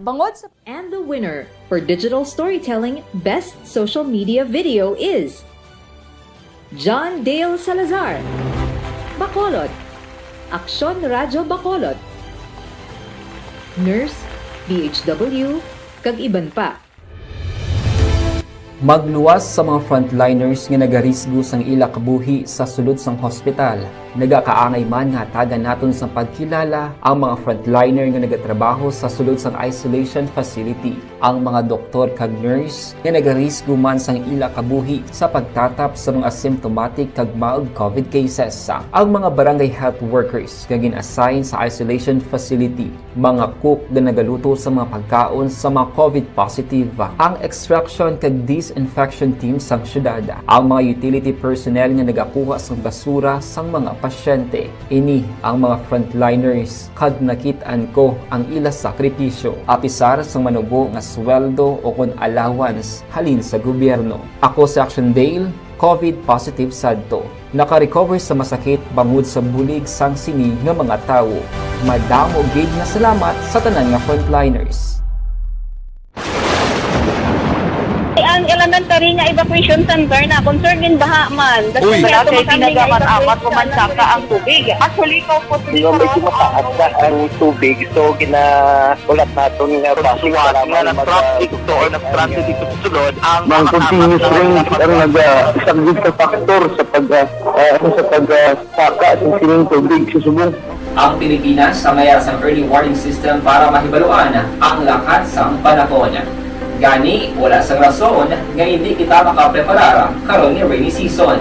Bangod sa And the winner for Digital Storytelling Best Social Media Video is John Dale Salazar, Bacolod, Aksyon Radio Bacolod, Nurse, DHW, kag iban pa. Magluwas sa mga frontliners nga nagarisgo sang ila kabuhi sa sulod sang hospital. Nagakaangay man nga tagan naton sa pagkilala ang mga frontliner nga nagatrabaho sa sulod sang isolation facility. Ang mga doktor kag nurse nga nagarisgo man sang ila kabuhi sa pagtatap sa mga asymptomatic kag mild COVID cases. Ang mga barangay health workers nga gin-assign sa isolation facility, mga cook nga nagaluto sa mga pagkaon sa mga COVID positive, ang extraction kag disinfection team sang syudad, ang mga utility personnel nga nagakuha sang basura sang mga pasyente. Ini ang mga frontliners kag nakit-an ko ang ila sakripisyo apisar sang manubo nga sweldo o kon allowance halin sa gobyerno. Ako si Action Dale, COVID positive sadto. Naka-recover sa masakit bangod sa bulig sang sini nga mga tawo. Madamo gid nga salamat sa tanan nga frontliners. Ang elementary nga evacuation center na concern din baha man. Uy, Kasi pinagamat-amat pumansaka ang tubig. Actually, ko po Yung medyo mataas na ang tubig, so ginaulat natin nga pasiwala nga ng traffic to or nag-transit dito sa sulod. Ang continuous range ang nag-isang sa factor sa pagsaka at sining tubig sa subong. Ang Pilipinas sa mayroon sa early warning system para mahibaluan ang lakas ng panahon. Gani, wala sang rason nga hindi kita makapreparar karon ni rainy season.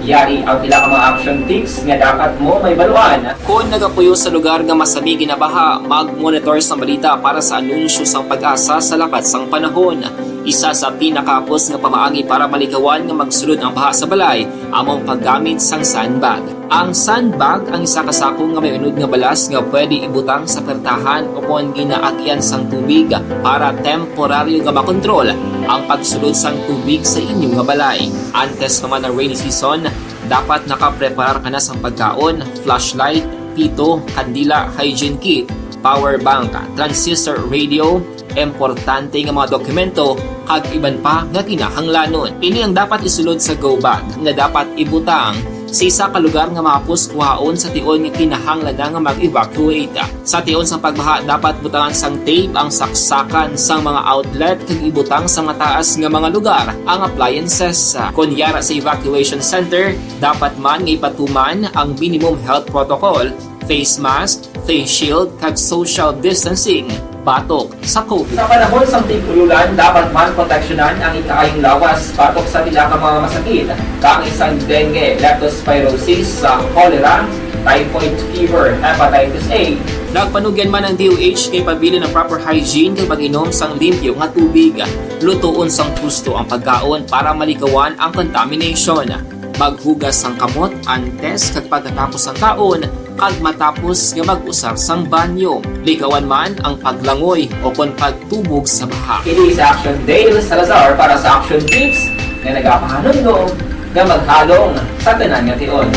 Yari ang pila ka mga action tips nga dapat mo may baluan. Kung nagapuyo sa lugar nga masabi ginabaha, mag-monitor sa balita para sa anunsyo sang pag-asa sa lakas sang panahon. Isa sa pinakapos nga pamaagi para malikawan nga magsulod ang baha sa balay, among paggamit sang sandbag. Ang sandbag ang isa kasako nga may unod nga balas nga pwede ibutang sa pertahan upon ginaagyan sang tubig para temporaryo nga makontrol ang pagsulod sang tubig sa inyong nga balay. Antes naman ng rainy season, dapat nakapreparar ka na sang pagkaon, flashlight, pito, kandila, hygiene kit, power bank, transistor radio, importante nga mga dokumento kag iban pa nga kinahanglanon. Ini ang dapat isulod sa go bag nga dapat ibutang sa isa ka lugar nga mapus kuhaon sa tion nga kinahanglan nga mag-evacuate. Sa tion sa pagbaha dapat butangan sang tape ang saksakan sang mga outlet kag ibutang sa mataas nga mga lugar ang appliances. Kunyara sa evacuation center, dapat man nga ipatuman ang minimum health protocol, face mask, face shield kag social distancing batok sa COVID. Sa panahon sa tigululan, dapat man proteksyonan ang ikaayong lawas batok sa pila ka mga masakit, kang isang dengue, leptospirosis, cholera, typhoid fever, hepatitis A. Nagpanugyan man ang DOH kay pabili ng proper hygiene kay pag-inom sang limpyo nga tubig. Lutuon sang gusto ang pagkaon para malikawan ang contamination. Maghugas sang kamot antes kag pagkatapos ang kaon kag matapos nga mag-usar sang banyo. Likawan man ang paglangoy o kon pagtubog sa baha. It is Action Dale Salazar para sa Action Tips nga nagapahanong nga maghalong sa tanan nga tion.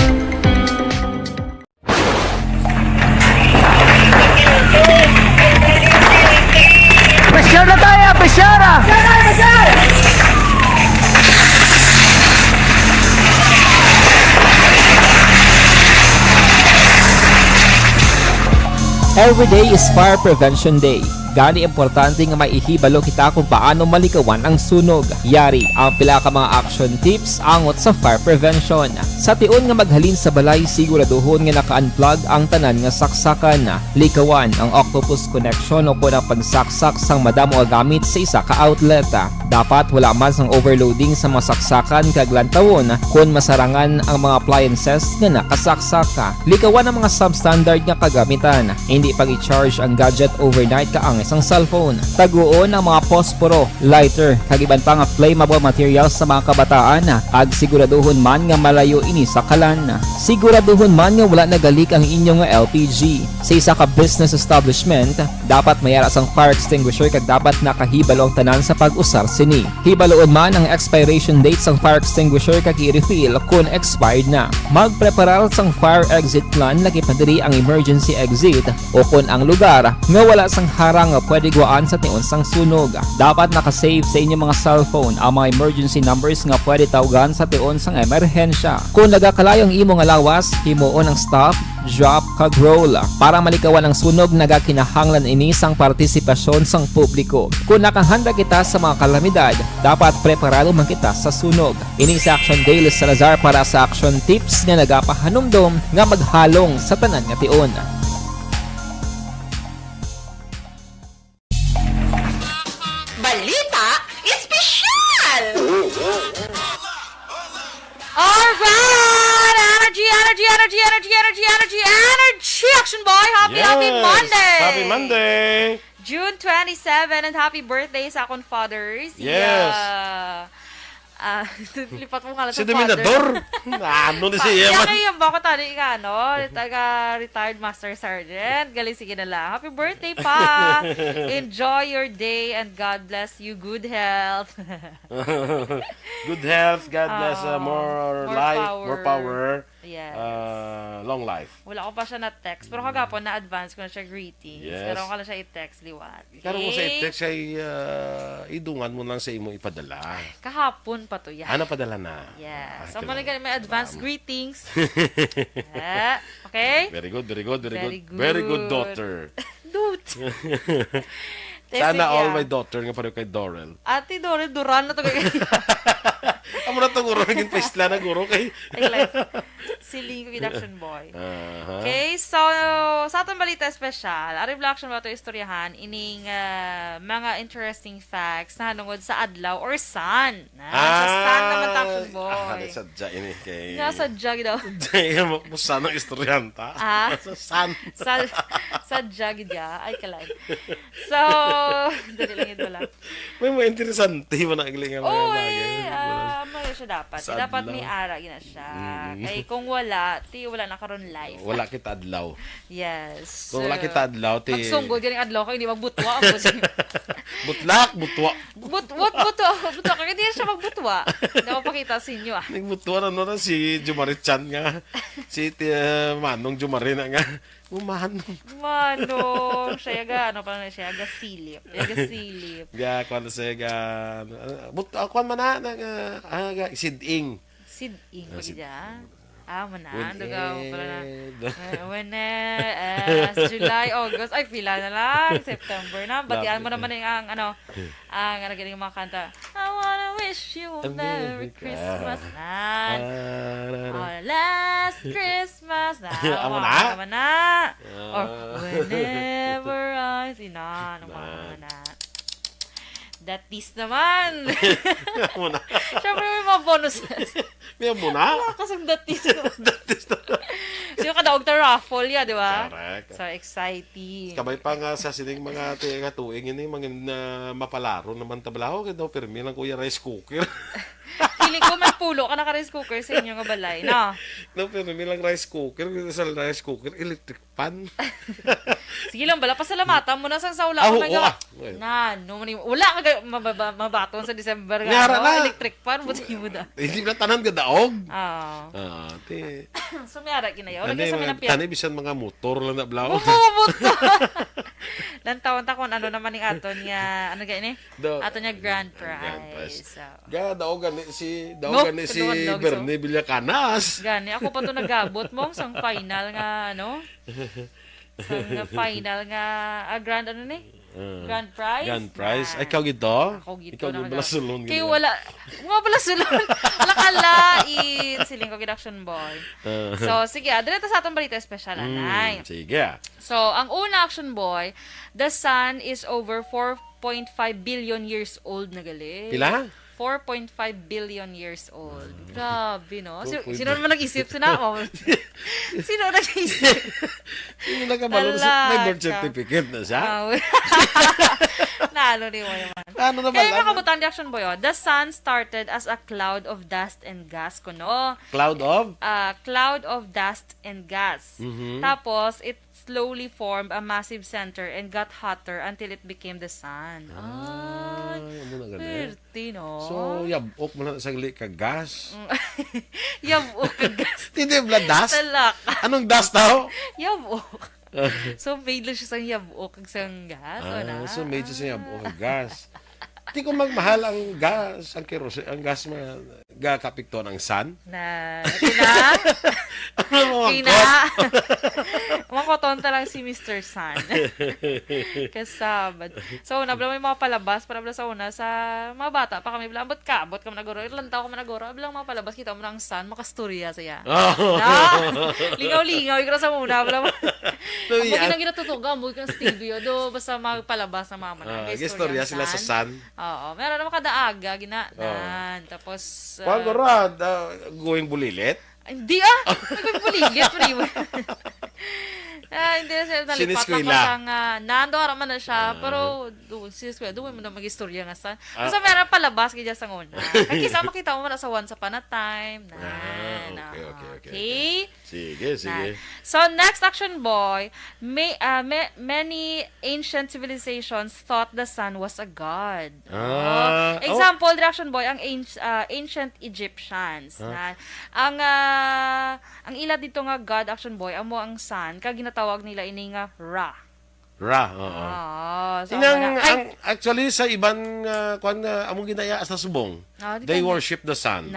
Pressure na tayo! Pressure! Every day is Fire Prevention Day. Gani importante nga maihibalo kita kung paano malikawan ang sunog. Yari ang pila ka mga action tips angot sa fire prevention. Sa tion nga maghalin sa balay, siguraduhon nga naka-unplug ang tanan nga saksakan. Likawan ang octopus connection o kung ang pagsaksak sang madamo nga gamit sa isa ka outlet. Dapat wala man sang overloading sa mga saksakan kag lantawon kung masarangan ang mga appliances nga nakasaksaka. Likawan ang mga substandard nga kagamitan. Hindi pag i-charge ang gadget overnight kaang sang cellphone. Taguon ang mga posporo, lighter, kag iban pa nga flammable materials sa mga kabataan kag siguraduhon man nga malayo ini sa kalan. Siguraduhon man nga wala nagalik ang inyong LPG. Sa isa ka business establishment, dapat mayara sang fire extinguisher kag dapat nakahibalo ang tanan sa pag-usar sini. Hibaloon man ang expiration date sang fire extinguisher kag i-refill kung expired na. Magpreparar sang fire exit plan lagi pa diri ang emergency exit o kung ang lugar nga wala sang harang nga pwede guaan sa tion sang sunog. Dapat nakasave sa inyong mga cellphone ang mga emergency numbers nga pwede tawagan sa tion sang emerhensya. Kung nagakalayo ang imong alawas, himuon ang stop, drop kag roll para malikawan ang sunog nagakinahanglan ini sang partisipasyon sang publiko. Kung nakahanda kita sa mga kalamidad, dapat preparado man kita sa sunog. Ini sa Action Dale Salazar para sa action tips nga nagapahanumdom nga maghalong sa tanan nga tion. Balita Espesyal! Alright! Energy, Action Boy! Happy Monday! Happy Monday! June 27 and happy birthday sa akong fathers. Yes. Lipat mo nga lang Si sa Dominador. Ano na siya? Kaya kayo ba ko tali ka, no? Taga-retired Master Sergeant. Galing sige na lang. Happy birthday pa! Enjoy your day and God bless you. Good health. Good health, God bless, more life, power. more power, Yes. long life. Wala ko pa siya na-text. Pero kagapon, na-advance ko na siya greetings. Yes. Pero ko lang siya i-text, liwat. Karon mo sa i-text ay idungan mo lang sa imo ipadala. Kahapon pa to yan. Ano padala na? Yes. Ah, So, kailangan. may advance greetings. Okay? Very good, very good, very, Very good. Very good good. daughter. Dude. Sana all my daughter nga pareho kay Dorel. Ate Dore, Duran na to kay... Amo na to guro naging paisla na guro kay. Si Lingo Action Boy. Aha. Okay, so sa atong balita special, ari action ba ito istoryahan ining mga interesting facts na hanungod sa adlaw or sun. Sa sun naman Action Boy. Sadya ini kay. Nasa jug daw. Dahil mo sana istoryanta. Sa san. Sa jug dia ay kalay. So, dali lang ito lang. May mo interesante mo na agling ang mga bagay. Ano siya dapat? Sa Dapat adlaw. may ara gina siya. Kay kung wala, wala na karon life. Wala kita adlaw. Yes. Kung wala kita adlaw, magsunggol ganing adlaw ko hindi magbutwa ako. butlak, butwa. Butwa kaya hindi siya magbutwa. Hindi ko pakita sa inyo Nagbutwa na si Jumari Chan nga. Si Manong Jumari na nga. Manong. Siya yaga, ano pa na siya? Yaga silip. Ga, kwan na siya ga. Kwan man na. Siding. Siding ko diya. Mana. Dugaw pala na. July, August. Ay, pila na lang. September na. Batian mo naman ang galing mga kanta. I wanna wish you a Merry Christmas night. Last Christmas. Amo na? Or whenever I see na. That is naman. Siyempre may mga bonuses. May mo na? Wala kasang that is naman. Sino ka daog ta raffle ya, di ba? Correct. So, exciting. Kamay pa nga sa sining mga katuing ini mga mapalaro naman tablaho kaya daw permi lang kuya rice cooker. Feeling ko may pulo ka naka-rice cooker sa inyo nga balay, no? No, permi lang rice cooker. Sa rice cooker, electric pan. Sige lang, bala, pasalamatan mo na sa saula ko na wala ka mabaton sa December nga. Electric pan, buti mo da. Hindi na tanan ka daog. So, may ara kinayaw. Lagyan sa minapyan. Tani bisan mga motor lang na blaw. Motor! Lantawan ta kung ano naman yung aton nga, ano gani? Aton nga grand prize. Ga, daogan ni si Bernie Villakanas. Gani, ako pa to nagabot mo sang final nga, sang final nga, grand ano ni? Grand prize? Grand prize? Ay, ikaw gito? Ako gito. Ikaw yung balasulon. Kaya wala, mga balasulon. Wala kalain. Siling ko Action Boy. So, sige, dito sa atong balita special, anay. Sige. So, ang una Action Boy, the sun is over 4.5 billion years old na gali. Pila? 4.5 billion years old. Grabe, no? Sino naman nag-isip? Sino ako? Sino nag-isip? Yung nagkabalon, may birth certificate na siya. Naano ni mo naman. Ano naman? Kaya mga kabutan reaction boy, the sun started as a cloud of dust and gas kuno. Cloud of? Cloud of dust and gas. Mhm. Tapos, it slowly formed a massive center and got hotter until it became the sun. Ano na ganun? Swerte, no? So, yabok mo na sagli ka gas. Yabok ka gas. Hindi, blood dust? Talak. Anong dust daw? Yabok. So, made lang siya sa yabok kag sang gas. So made siya sa yabok ka gas. Hindi ko magmahal ang gas, ang kerosene, ang gas na gakapikto ng sun. Makoton lang si Mr. Sun. Kasabad. So, nabla may mga palabas, para sa una, sa mga bata pa kami, abot ka managoro, ilan tao ka managoro, ablang mga palabas, kita mo ng sun, makasturya siya. Lingaw-lingaw, ikaw sa muna, ablang mo. Ang bagay na ginatutuga, ang bagay ng studio, do, basta magpalabas na mama na. Istorya sila sa sun. Oo, meron naman kadaaga, ginaan. Tapos, Kuwan ko rad, going bulilit? hindi nagawin bulilit. Hindi na siya nalipat lang ko sang nando araman na siya, pero doon siniskwela, doon mo na mag-istorya nga sa. Basta meron palabas kaya sa una. Kaya makita mo na sa Once Upon a Time. Okay. Sige. So, next action boy, many ancient civilizations thought the sun was a god. Example, reaction boy, ang ancient Egyptians. Ang ila dito nga god, action boy, amo ang sun, kag ginatawag nila ini nga Ra. Oo. So, actually, sa ibang kuwan among ginaya sa subong, they worship the sun.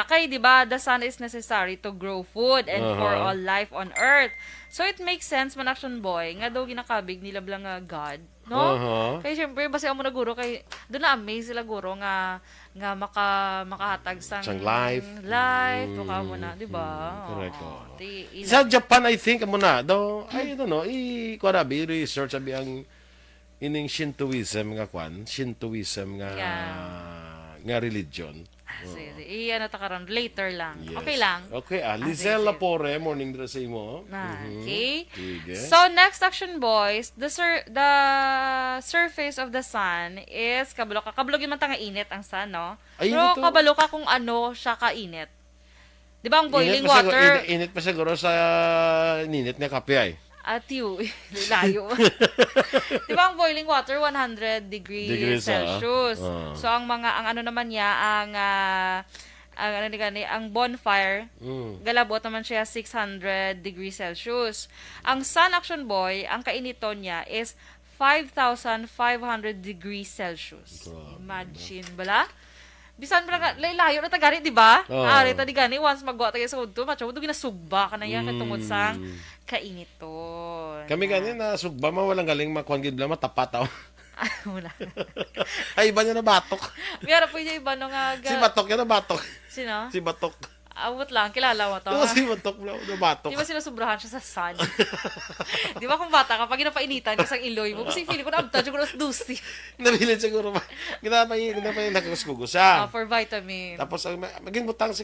Kay, di ba, the sun is necessary to grow food and for all life on earth. So, it makes sense, man action boy, nga daw ginakabig nila blang God, no? Kaya, syempre, basta amo na guro, kay, doon na-amaze sila guro nga makahatag sang life. Baka mo na, di ba? Correct. Sa Japan, I think, amo na, though, I don't know, research abi ang ining Shintoism nga religion. Sige. Iyan na takaran later lang. Yes. Okay lang. Okay, Lizelle Lapore, morning dress sa imo. Okay. Sige. So, next action boys, the surface of the sun is kabalo ka. Kabalo man nga init ang sun, no? Pero kabalo ka kung ano siya kainit. Di ba ang boiling water? Init pa siguro sa ninit na kape ay. Atiyo, layo. Di ba ang boiling water 100 degrees Celsius. So ang ano naman niya ang bonfire galabot naman siya 600 degrees Celsius. Ang sun action boy, ang kainito niya is 5,500 degrees Celsius. Imagine bala? Bisan ba layo na tagari, di ba? Ari ta di gani once magwa tayo sa udto, macho do ginasugba ka na yan tungod sa kainiton. Kami gani na sugba walang galing makuan gid bla matapat aw. Wala. Ay iba niya na batok. Mira po yung iba nga si Batok yan na batok. Sino? Si Batok. Awot lang, kilala mo to. Si Batok na batok. Di ba sinusubrahan siya sa sun? Di ba kung bata ka, pag ginapainitan ka sa iloy mo, kasi feeling ko na abta, ko na dusi. Nabilin siguro ba? Ginapay nakakuskugo siya. For vitamin. Tapos, maging butang sa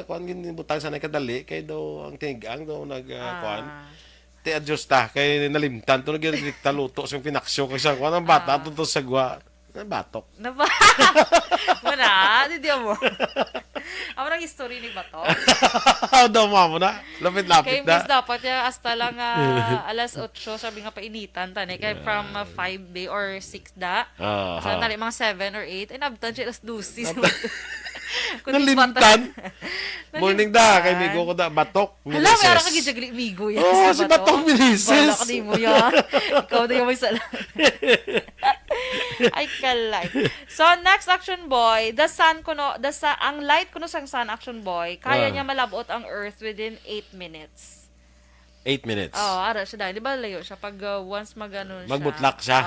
kuan butang sa nakadali, kay daw ang tinigang daw kuan. Te-adjust ta, kay nalimtan, to nagdikta luto sa pinaksyo, kasi kuan ang bata, to sagwa. Batok. Wala, hindi mo. Ako nang history ni Batok. Daw mo na. Lapit-lapit na. Kaya dapat ya hasta lang alas 8 sabi nga painitan tani kay from 5 day or 6 da. So tali mga 7 or 8 inabtan siya alas 12. Nalimtan. Morning da kay migo ko da Batok. Hala, may ara ka gijagli migo yan. Si Batok Milises. Bala ka di mo yan. Ikaw na yung may sala. Ay kalay. So next action boy, ang light kuno sang sun action boy, kaya niya malabot ang earth within 8 minutes. 8 minutes. Ara siya dahil. Di ba layo siya pag once siya. Magbutlak siya.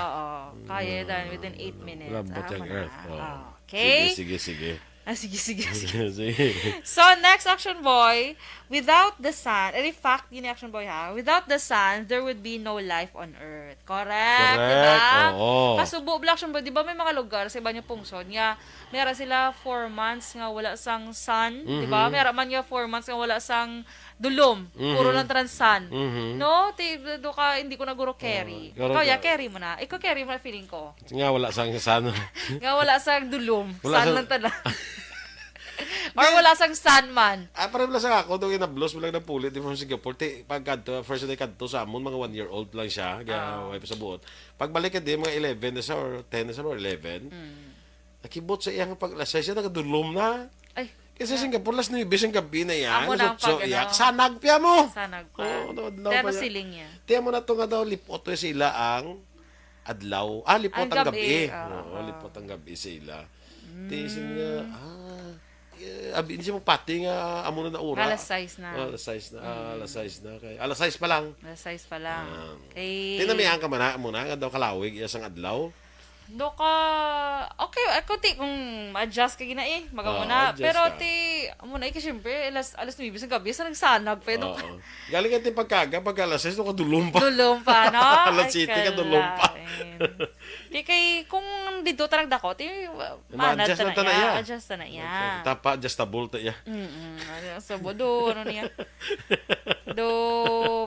Kaya dahil within 8 minutes. Malabot ang earth. Okay. Sige. Sige. Sige. So, next Action Boy, without the sun, in fact, yun yung Action Boy ha, without the sun, there would be no life on Earth. Correct. Diba? Oo. Kasubo, Action Boy, di ba may mga lugar sa iba niyo pungsod nga, meron sila 4 months nga wala sang sun, di ba? Meron man nga 4 months nga wala sang dulom, puro lang transan. No? Do ka, hindi ko na guro carry. Ikaw, carry mo na. Ikaw, carry mo na feeling ko. Nga wala sang sana. Nga wala sang dulom. Wala Sun sang- lang tala. Or wala sang sun man. Parang lang sa ako, doon na-blows mo lang ng pulit from Singapore. Pag kanto, first day kanto sa amon, mga 1-year-old lang siya, kaya wife sa buot. Pagbalik ka din, mga 11 na siya, or 10 na siya, or 11, nakibot sa iyang paglasay siya, nakadulom na. Ay, Kasi sa Singapore, last 9 ang gabi na yan. Amo na ang So, pag- iyak, ano. sanag piya mo. sanag pa. Pero Pero siling niya. Tiyan mo na ito nga daw, lipot to sila ang adlaw. Lipot Ang ang gabi. gabi, Lipot ang gabi sila. Tiisin nga, abin siya mo pati nga, amo na ura. Alas 6 na. Alas 6 na. Alas 6 na. Alas 6 pa lang. Alas 6 pa lang. Eh, Tinamihan ka man na, muna, nga daw kalawig, isang adlaw. do ka, okay, ako ti, kung ma-adjust ka gina magamuna. adjust Pero ka. ti, muna siyempre, alas 9 sa gabi, sa nagsanag pa, do ka. Oo. Galing ka pagkaga, pagka alas 6, doon ka dulong pa. Dulong pa, no? Alas 7 ka dulong pa. Di kay, kung dito tarag dako, ti, manat Ma-adjust na ta na tanaya. ya. Adjust na ya. Tapa, adjustable ta iya. So, bodo, ano niya?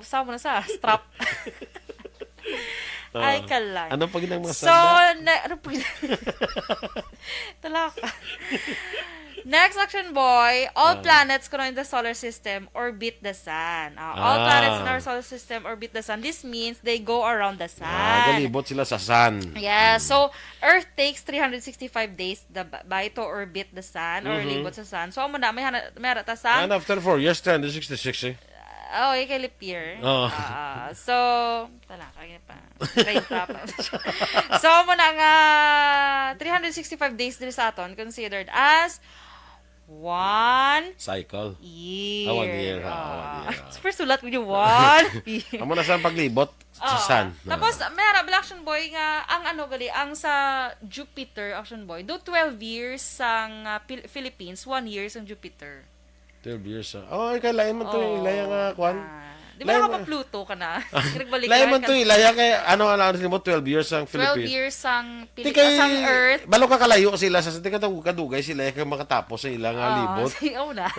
Sama na sa, strap. Ay, kalay. Ano pag inang mga So, sanda? ano pag Talaka. Next Action Boy, all planets in the solar system orbit the sun. All planets in our solar system orbit the sun. This means they go around the sun. Galibot sila sa sun. Yeah, so Earth takes 365 days by to orbit the sun or libot sa sun. So, amo na, may harata sun. And after 4 years, 366 eh. Oh, kay leap year. Oh. So, talaka yun pa. 30 pa. So, muna nga 365 days din sa aton considered as 1 Cycle. year. 1 year. 1 year. Super sulat ko yung 1 year. Amo na sa paglibot sa sun. Tapos, meron, Action Boy, nga, ang sa Jupiter, Action Boy, do 12 years sang Philippines, 1 year sang Jupiter. 12 years. Kaya layan man to. Ilaya nga, kwan. Di ba ka pa Pluto ka na? Nagbalik Layan man ka. to. Ilaya kay, ano mo, 12 years ang 12 Philippines. years sang Sang Earth. Balo ka kalayo sila sa kadugay sila kaya makatapos sa ilang libot. Na.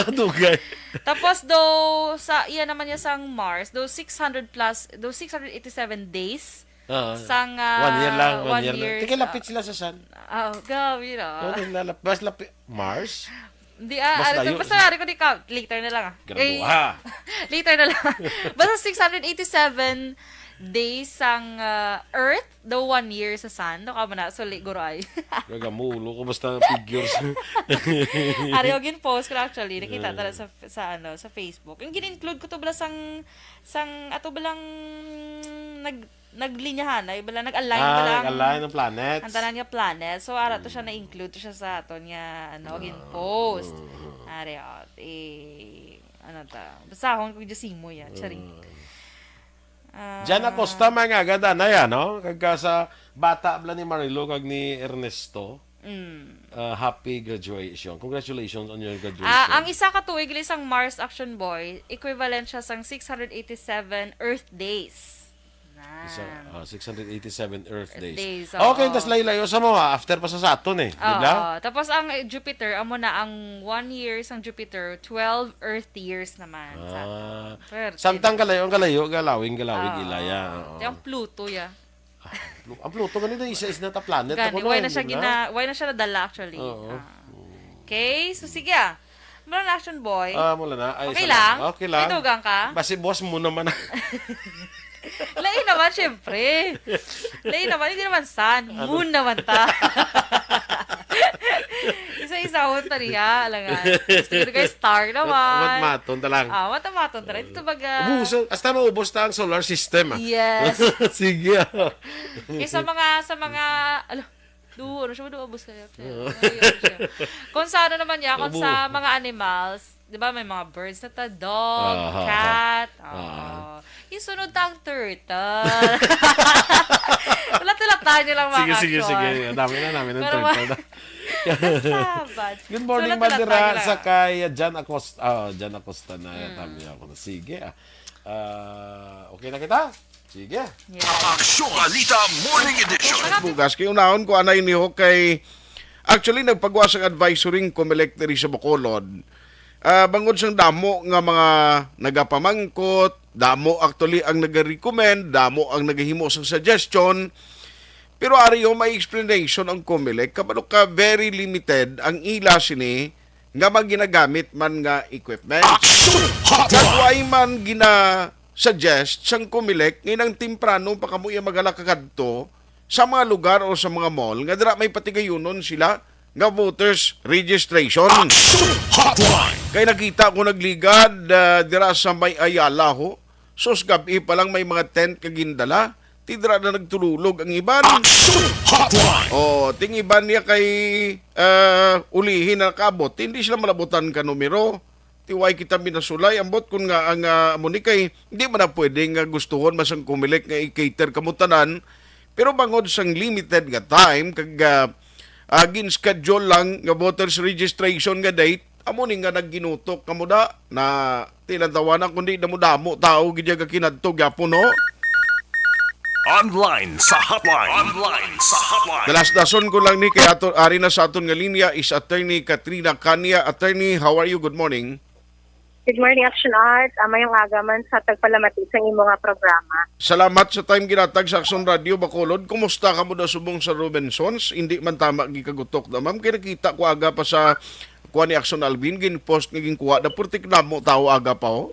Dugay. Tapos sa iya naman niya sang Mars, 687 days. Sang 1 year lang, 1 year. year. Tika lapit sila sa sun. Gabi na. Bas lapit. Mars? Hindi, Mas layo. basta nari ko di ka, later na lang Graduha. Later na lang. Basta 687 days sang Earth, 1 year sa Sun. No ka mo na, so guro ay. Gagamulo ko basta figures. Ari ogin post ko actually, nakita tala sa Facebook. Yung gin-include ko to bala sang ato balang naglinyahan ay bala nag-align bala nag-align ng planets. ang tanan nga planet. So ara to siya na-include to siya sa aton nga ogin post. Ari ano ta. Basahon ko just mo ya, charing. Diyan Acosta mga gada na yan, no? Kagka sa bata bala ni Marilo kag ni Ernesto. Happy graduation. Congratulations on your graduation. Ang isa ka tuig isang Mars Action Boy, equivalent siya sang 687 Earth days. 687 Earth days. oo. Okay, tas layo-layo sa mga after pa sa Saturn eh. Di ba? Tapos ang Jupiter, amo na ang 1 year sang Jupiter, 12 Earth years naman. Samtang galawing ilaya. Ang Pluto ya. Ang Pluto ganito isa na ta planet. Gani, why na siya nadala actually. Okay, so sige Mula na Action Boy. Mula na. Ay, Okay lang? Okay lang. Itugang ka? Basi boss mo naman. Lain naman, syempre. Lain naman, hindi naman sun. Moon naman ta. Isa-isa ho ta niya. Alangan. Gusto ko kayo star naman. Matmaton talang. Matamaton ta rin. Ito baga. Hasta maubos ta ang solar system. Yes. Sige. Sa mga, ano siya, ubos kayo. Kung sa ano naman niya, kung sa mga animals, di ba may mga birds na ta, dog, cat, yung sunod tang turtle. Tulat-tulat tayo lang mga Sige. Dami na ng turtle. Sabat. Good morning, Madira, sa kay Jan Acosta. Jan Acosta na tabi ako. Sige. Okay na kita? Sige. Aksyon Balita Morning Edition. Bugas kay unahon ko anay niyo kay actually nagpagawa sa advisory COMELEC diri sa Bacolod. Bangod sang damo nga mga nagapamangkot, damo actually ang nagarecommend, damo ang nagahimo sang suggestion. Pero ariyo may explanation ang COMELEC kabalo ka very limited ang ila sini nga maginagamit man nga equipment. Kagway man suggest sang COMELEC nginang timprano pa kamo iya magalakakadto sa mga lugar o sa mga mall nga dira may patigayunon sila nga voters registration. Kay nakita ko nagligad dira sa may Ayala ho. Sus gabi pa lang may mga tent kagindala. Tidra na nagtululog ang iban. Ting iban niya kay ulihin na kabot. Hindi sila malabutan ka numero. Tiway kita minasulay. Ambot kun nga ang amuni kay hindi man na pwedeng gustuhon masang COMELEC nga i-cater kamutanan. Pero bangod sang limited nga time kag gin-schedule lang nga voters registration nga date, amo ni nga nagginutok kamo da na tilang tawanan kundi damo-damo tao gid nga kinadto gyapon no. Online sa hotline. Dalas-dason ko lang ni kay ato ari na sa aton nga linya is Attorney Katrina Kanya. Attorney, how are you? Good morning. Good morning, Action Art. Mayong agaman sa tagpalamati sa imo nga programa. Salamat sa time ginatag sa Action Radio Bacolod. Kumusta ka mo da subong sa Robinsons? Hindi man tama gikagutok na ma'am. Kaya nakita ko aga pa sa kuha ni Action Alvin, gin-post naging kuha na purtik na mo tao aga pa ho?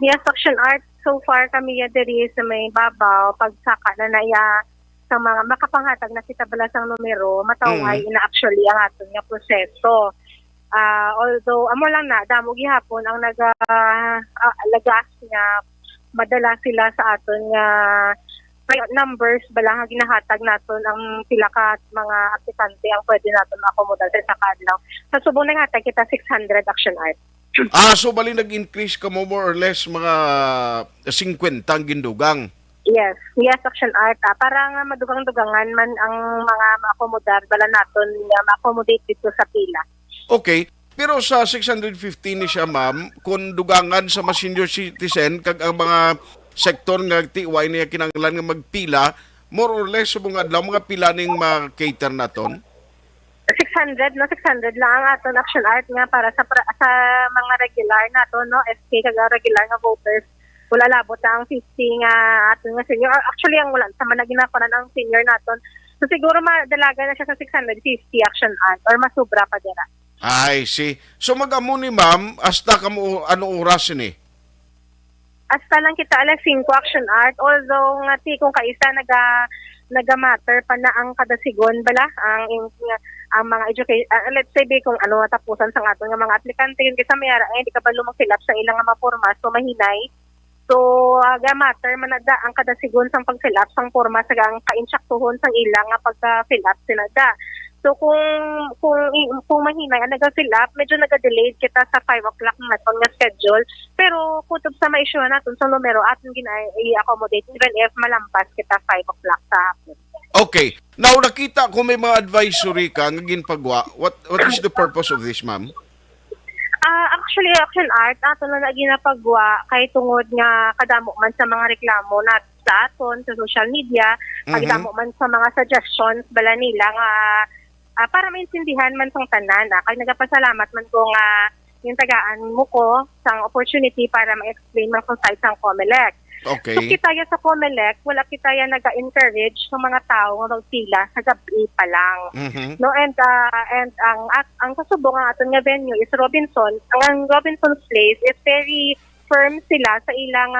Yes, Action Art. So far kami diri sa may babaw, pagsaka na naya sa mga makapanghatag na kita bala sang numero, mataway ina actually ang aton nga proseso. Although amo lang na damo gihapon ang lagas nga madala sila sa aton nga numbers bala nga ginahatag naton ang pila ka mga aplikante ang pwede naton makomodal sa kadlaw. Sa subong nanghatag kita 600 Action Art. So bali nag-increase ka mo more or less mga 50 ang gindugang. Yes, Action Art. Para nga madugang-dugangan man ang mga maakomodar bala naton nga ma-accommodate dito sa pila. Okay. Pero sa 650 ni siya, ma'am, kung dugangan sa mga senior citizen, kag ang mga sektor nga tiway niya kinanglan nga magpila, more or less subong adlaw mga pila ning ma-cater naton? 600 lang ang aton Action Art nga para sa mga regular naton no, SK kag regular nga voters. Wala labot na ang 50 nga aton nga senior. Actually ang wala sa man ginakunan ang senior naton. So siguro madalaga na siya sa 650 Action Art or masubra pa dira. I see. So mag-amo ni ma'am, hasta kamo ano oras ni? Hasta lang kita alas 5 Action Art. Although nga kung kaisa naga-matter pa na ang kada sigon bala ang mga let's say kung ano tapusan sa aton nga mga aplikante yun kasi mayara hindi ka ba lumag-fill up sa ilang nga maporma so mahinay. So matter man nagda ang kada sigon sang pag-fill up sang porma sa ang ka-insyaktuhon sang ilang nga pagka-fill up sinada. So kung mahinay ang naga-fill up, medyo naga-delayed kita sa 5 o'clock naton nga schedule. Pero kutob sa ma-issue naton sa numero aton i-accommodate even if malampas kita 5 o'clock sa hapon. Okay. Now nakita ko may mga advisory ka nga ginpagwa. What is the purpose of this, ma'am? Actually, Action Art, ato na ginapagwa kay tungod nga kadamo man sa mga reklamo na sa aton sa social media, kadamo man sa mga suggestions bala nila nga para maintindihan man tong tanan. Kay nagapasalamat man ko nga yung tagaan mo ko sang opportunity para ma-explain man kung side sang COMELEC. Okay. So kita sa COMELEC, wala kita nag-encourage ng mga tao nga magpila sa gabi pa lang. No, and ang kasubong ang aton nga venue is Robinson. Ang Robinson's Place is very firm sila sa ilang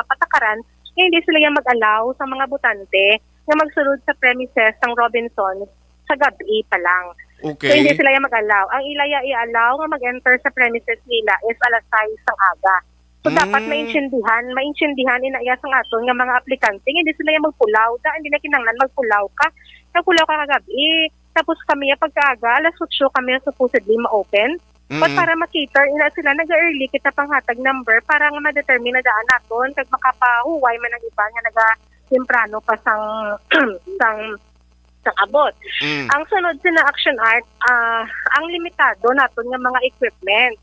patakaran. Hindi sila yung mag-allow sa mga butante na magsulod sa premises ng Robinson sa gabi pa lang. Okay. So hindi sila yung mag-allow. Ang ilaya i-allow nga mag-enter sa premises nila is alas 6 ng aga. So dapat maintindihan inaya sa aton nga mga aplikante, hindi sila yung magpulaw. Hindi na kinanglan magpulaw ka. Nagpulaw ka kagabi. Tapos kami pagkaaga, alas 8 kami supposedly ma-open. But para makater, ina sila nag-early kita panghatag number para nga ma-determine na daan naton kag makapahuway man ang iba nga naga-temprano pa sang abot. Ang sunod sa action art, ang limitado naton nga mga equipment.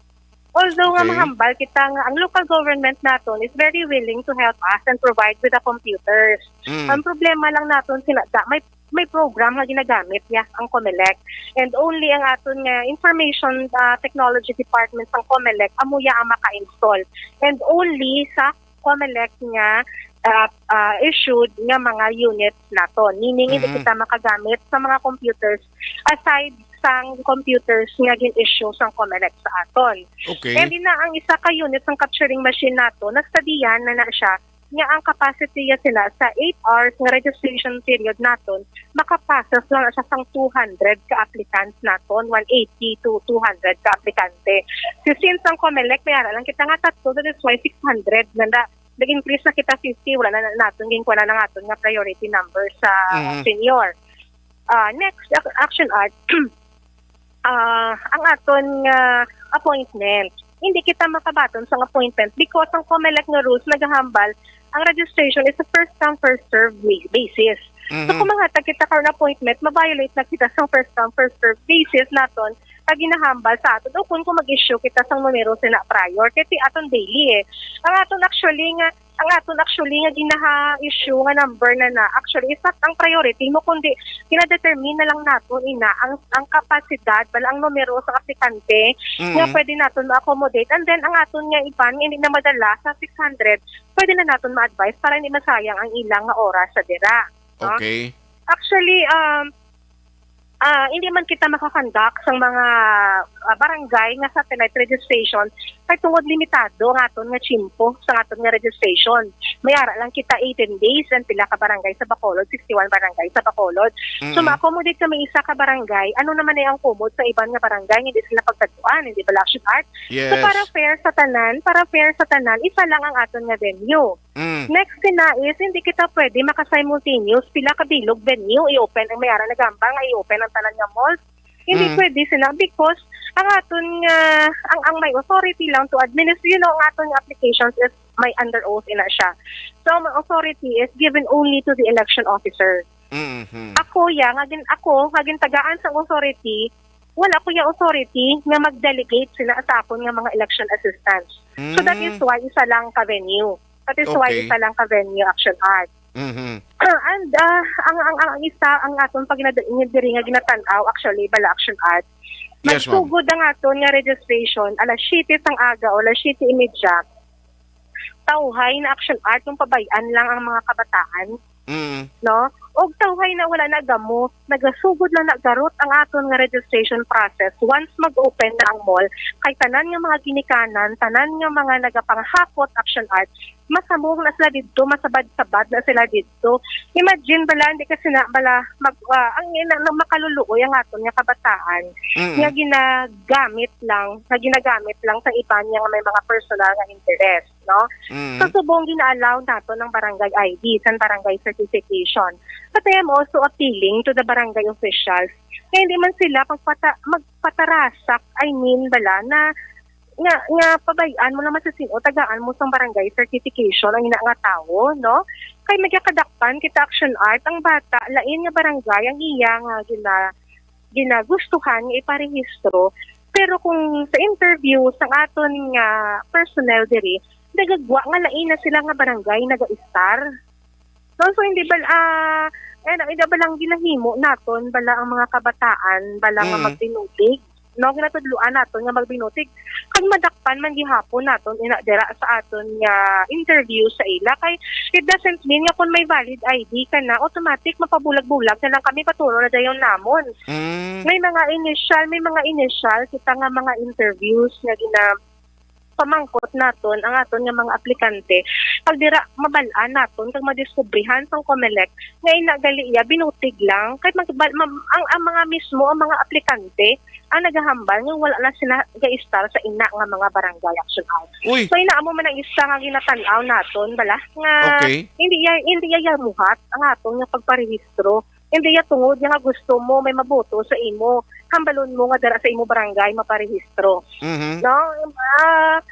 Although nga mahambal kita nga ang local government naton is very willing to help us and provide with the computers. Ang problema lang naton may program nga ginagamit niya ang COMELEC, and only ang aton nga information technology department ng COMELEC amuya ang maka-install, and only sa COMELEC nga issued nga mga units naton, meaning hindi kita makagamit sa mga computers aside sang computers nga gin-issue sang COMELEC sa aton. And na ang isa ka units ng capturing machine nato nastadiyan na siya nga ang capacity niya sila sa 8 hours nga registration period naton makapasas lang siya sang 200 ka applicants naton, 180 to 200 ka aplikante. So since ang COMELEC mayara lang kita nga tatlo, that is why 600 nag-increase na kita 50, wala na naton ginkuha na naton nga priority number sa senior. Next action art ang aton appointment. Hindi kita makabaton sa appointment because ang COMELEC nga rules naghahambal ang registration is a first come first serve basis. So kung mangatag kita karon appointment, ma-violate na kita sa first come first serve basis naton pag ginahambal sa aton o kung mag-issue kita sang numero sina prior kiti aton daily ang aton actually nga ginaha-issue nga number na actually is not ang priority mo kundi kina-determine na lang naton ang kapasidad bala ang numero sa aplikante nga pwede naton ma-accommodate, and then ang aton nga iban hindi na madala sa 600 pwede na naton ma-advise para hindi masayang ang ilang nga oras sa dira. Okay. Actually hindi man kita makakandak sa mga barangay nga satellite registration kay tungod limitado ang aton nga chimpo sa aton nga registration. Mayara lang kita 18 days and pila ka barangay sa Bacolod, 61 barangay sa Bacolod. So ma-accommodate kami isa ka barangay, ano naman ay ang kumod sa iban nga barangay, hindi sila pagtatuan, hindi ba action art? Yes. So para fair sa tanan, isa lang ang aton nga venue. Next na is hindi kita pwede maka-simultaneous pila ka bilog venue i-open ang mayara nagamba nga i-open ang tanan nga malls. Hindi pwede sila because ang aton ang may authority lang to administer, ang aton nga applications is may under oath ina siya. So ang authority is given only to the election officer. Ako hagin tagaan sa authority, wala ko yung authority nga mag-delegate sila sa akon nga mga election assistants. So that is why isa lang ka venue. That is why isa lang ka venue action art. And ang isa ang aton pag diri nga ginatanaw actually bala action art. Yes, ma'am. Magsugod ang aton nga registration alas 7 sang aga o alas 7:30. Tawhay na action art yung pabayan lang ang mga kabataan. No? Og tawhay na wala na gamo, nagasugod lang nagarot ang aton nga registration process once mag-open na ang mall kay tanan nga mga ginikanan, tanan nga mga nagapanghakot action art, masamong na sila dito, masabad-sabad na sila dito. Imagine bala hindi kasi na bala ang makaluluoy ang aton nga kabataan nga ginagamit lang sa iban nga may mga personal nga interest, no? So subong gina-allow nato ng barangay ID sa barangay certification. But I am also appealing to the barangay officials kaya hindi man sila magpatarasak, bala na nga pabayaan mo naman sa tagaan mo sa barangay certification ang ina nga tao, no? Kay magkakadakpan kita action art ang bata lain nga barangay ang iya nga ginagustuhan nga iparehistro, pero kung sa interview sa aton nga personnel diri nagagwa nga lain na sila nga barangay naga-star. So hindi ba lang ginahimo naton bala ang mga kabataan bala nga magbinutig, no? Ginatudluan naton nga magbinutig kag madakpan man gihapon naton dira sa aton nga interview sa ila kay it doesn't mean nga kung may valid ID ka na automatic mapabulag-bulag na lang kami paturo na dayon namon. May mga initial kita nga mga interviews nga pamangkot naton ang aton nga mga aplikante pag dira mabalaan naton kag madiskubrihan sang COMELEC nga inagali iya binutig lang kahit ang mga mismo ang mga aplikante ang nagahambal nga wala na sila ga-star sa ina nga mga barangay action art. So inaamo man ang isa nga ginatan-aw naton bala nga hindi iya muhat ang aton nga pagparehistro Hindi ya tungod nga gusto mo may maboto sa imo. Hambalon mo nga dara sa imo barangay maparehistro. No?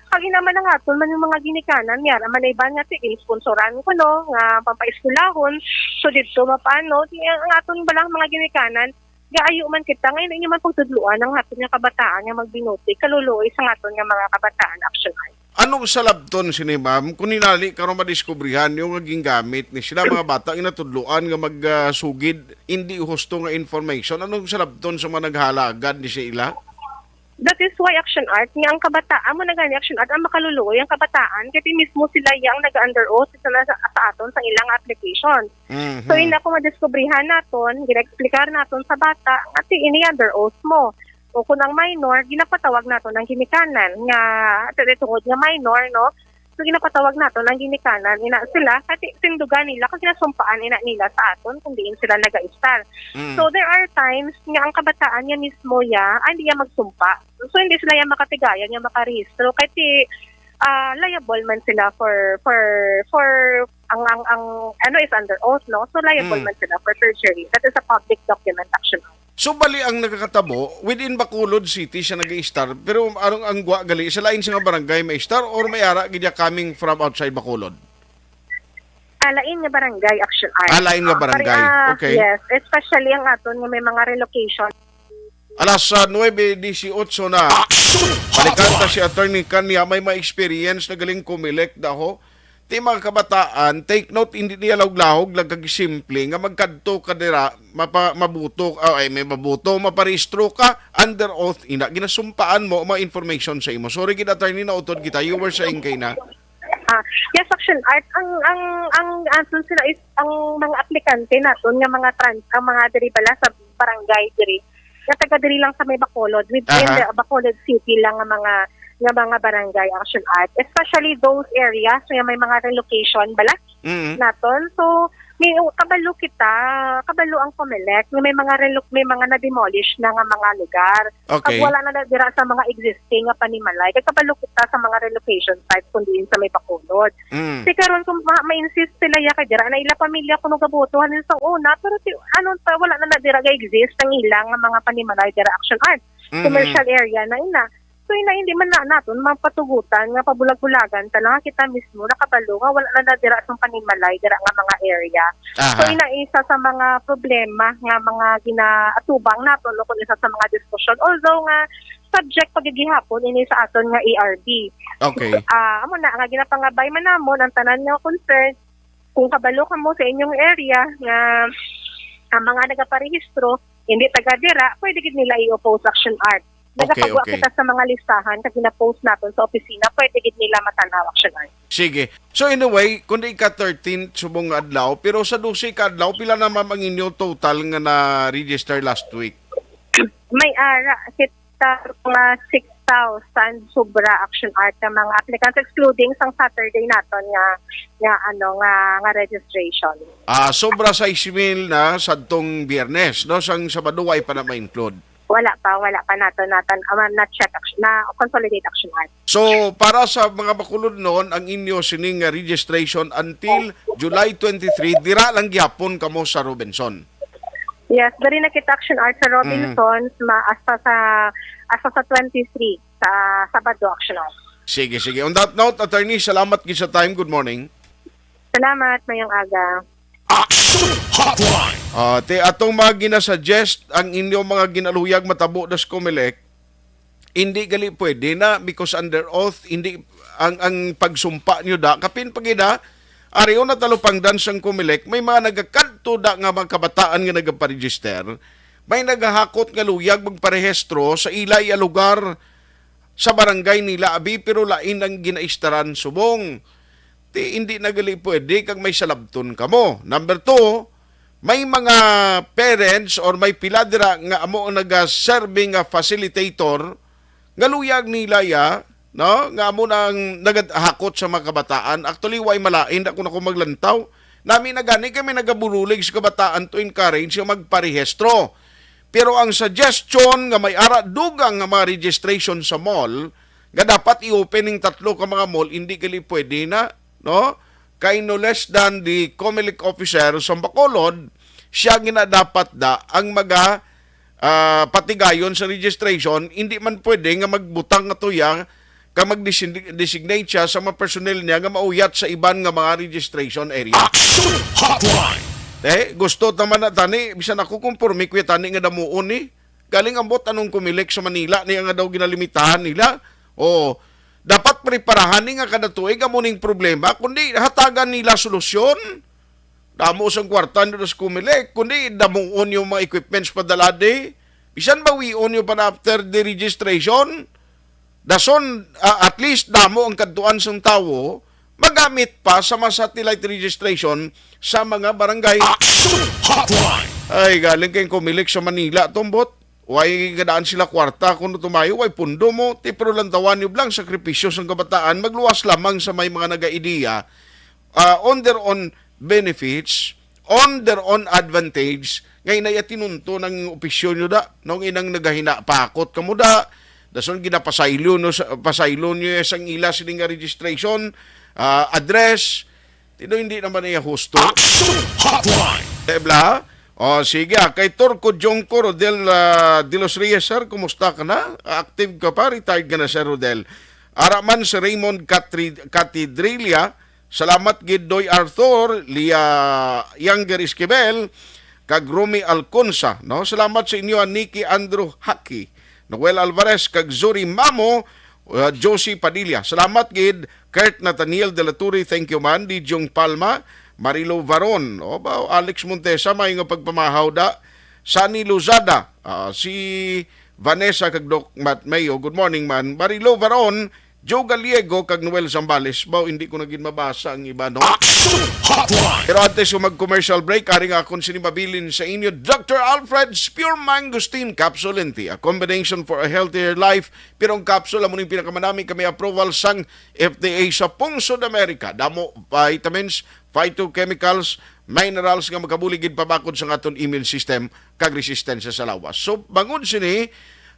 Kagi naman nga aton man yung mga ginikanan niya, manayban nga ti sponsoran ko no nga pampaeskwelahon. So dito mapano ang aton balang mga ginikanan gaayo man kita ngayon inyo man pagtudluan ang aton nga kabataan nga magbinote kaluluoy sa aton nga mga kabataan action. Anong salabton sini ma'am kung ninali karon madiskubrihan yung naging gamit ni sila mga bata inatudluan nga magsugid hindi husto nga information, anong salabton sa mga naghalagad ni sila? That is why action art nga ang kabataan mo nagani action art ang makaluluoy ang kabataan kaya mismo sila yang nag-under oath sa aton sa ilang application. So ina ko madiskubrihan naton gina-explicar naton sa bata nga ini under oath mo. O kung ang minor, ginapatawag nato ng ginikanan nga tungod nga minor, no? So ginapatawag nato ng ginikanan ina sila kasi sindugan nila kasi nasumpaan ina nila sa aton kung diin sila naga-star. So there are times nga ang kabataan niya mismo hindi magsumpa. So hindi sila makatigayan nga makarehistro kasi liable man sila for ang ano is under oath, no? So liable man sila for perjury. That is a public document action. So bali ang nakakatabo within Bacolod City siya nag-i-star pero anong ang gwa gali sa lain sa nga barangay may star or may ara gid coming from outside Bacolod? Alain nga barangay action art. Alain nga barangay. Okay. Yes, especially ang aton nga may mga relocation. Alas 9:18 na. Balikan ta si Attorney Kanya may ma-experience na galing kumilek daho. Ti mga kabataan, take note, hindi niya lahog-lahog, lagkag simple, nga magkadto ka dira, mabuto, may mabuto, maparehistro ka, under oath, ina, ginasumpaan mo, mga information sa imo. Sorry, Attorney, na utod kita, you were saying kay na? Yes, action art, ang aton sila is, ang mga aplikante naton nga mga ang mga diri bala sa barangay diri, nga taga diri lang sa may Bacolod, within the Bacolod City lang nga mga barangay action art, especially those areas so may mga relocation bala naton. So may kabalo ang COMELEC may mga na-demolish na nga mga lugar. Okay. Pag wala na dira sa mga existing nga panimalay, kay kabalo kita sa mga relocation sites kundi sa may Bacolod. Si karon kung ma-insist sila kay dira na ila pamilya kuno gabotohan sa una pero wala na dira ga exist ang ilang nga mga panimalay dira action art. Commercial area na ina. So hindi man naton mapatugutan nga pabulag-bulagan talaga kita mismo nakabalo nga wala na dira sa panimalay dira nga mga area. So isa sa mga problema nga mga ginaatubang naton kung isa sa mga diskusyon although nga subject pagigihapon ini sa aton nga ERB. Okay. Amo na nga ginapangabay man namon ang tanan nga concern kung kabalo ka mo sa inyong area nga ang mga nagaparehistro hindi taga dira pwede gid nila i-oppose action art. Nagapagawa kita sa mga listahan kasi na-post natin sa opisina, pwede gid nila matanaw action art. Sige. So in a way, kundi ka 13 subong adlaw, pero sa 12 ka adlaw, pila na ang inyo total nga na-register last week? May kita mga 6,000 sobra action art ng mga applicants excluding sang Saturday naton nga registration. Sobra sa 6,000 na sadtong Biyernes, no? Sang Sabado ay pa na ma-include. Wala pa nato na check action na consolidate action art. So para sa mga Bacolod noon ang inyo sining registration until July 23 dira lang gyapon kamo sa Robinson. Yes, diri na kita action art sa Robinson asa sa 23 sa Sabado action art. Sige. On that note, Attorney, salamat gid sa time. Good morning. Salamat mayong aga. Action Hotline. Atong mga ginasuggest ang inyong mga ginaluyag matabo das COMELEC, hindi gali pwede na because under oath, hindi ang pagsumpa nyo kapin pagina, ariyo na talupangdan sang COMELEC, may mga nagakadto nga mga kabataan nga nagaparegister, may nagahakot nga luyag magparehistro sa ilay lugar sa barangay nila abi pero lain ang ginaistaran subong. Hindi nagali pwede kag may salabton kamo. Number 2, may mga parents or may pila dira nga amo naga-serving facilitator nga luyag nila no? Nga amo nang nagahakot sa mga kabataan. Actually, way malain ako na maglantaw. Nami na gani kami nagaburulig sa kabataan to encourage yung magparehistro. Pero ang suggestion nga may ara dugang nga mga registration sa mall, nga dapat i-opening 3 ka mga mall, hindi gali pwede na. No? Kay no less than the COMELEC officer sa Bacolod, siya dapat ang mga patigayon sa registration, hindi man pwede nga magbutang nga tuya ka mag-designate siya sa mga personnel niya nga mauyat sa iban nga mga registration area. Gusto naman na tani, bisan ako kumpormi kuya tani nga damuon ni. Galing ambot anong kumilik sa Manila niya nga daw ginalimitahan nila. O dapat preparahan ni nga kada tuig amuning problema kundi hatagan nila solusyon. Damo sang kwarta nila sa kumilik kundi damuon yung mga equipments padala de. Bisan bawion yung pan after the registration. Dason at least damo ang kadtuan sang tawo magamit pa sa mga satellite registration sa mga barangay. Ay, galing kayong kumilik sa Manila, tombot. Way gadaan sila kwarta kung tumayo, way pundo mo, tipro lang tawan nyo blang sakripisyo sa kabataan, magluwas lamang sa may mga nag-idea on their own benefits, on their own advantage, ngayon ay tinunto ng opisyon nyo nung inang nagahina pakot kamo dason ginapasaylo nyo isang ila sining registration, address, hindi naman niya husto. Debla? O sige, kay Torco Jongco Rodel de los Reyes, sir, kumusta ka na? Active ka pa? Retired ka na, sir Rodel. Araman si Raymond Catedrilia, salamat Gidoy Arthur, Lia Younger Esquivel, kag Rumi Alconsa, no? Salamat sa inyo, Nikki Andrew Haki, Noel Alvarez, kag Zuri Mamo, Josie Padilla. Salamat gid Kurt Nathaniel de la Torre, thank you man. Dijong Palma, Marilo Varon, Alex Montesa, may nga pagpamahaw Sunny Luzada, si Vanessa kag Doc Matt Mayo, good morning man. Marilo Varon, Joe Gallego kag Noel Zambales, hindi ko naging mabasa ang iba, no? Pero antes yung mag-commercial break, aring akong sinibabilin sa inyo, Dr. Alfred's Pure Mangosteen Capsule and Tea, a combination for a healthier life. Pero ang capsule, amunin pinakamanami kami approval sang FDA sa Pungsod Amerika. Damo vitamins, phytochemicals, minerals nga makabuligid pabakod sa aton immune system kag resistensya sa lawas. So, bangod sini,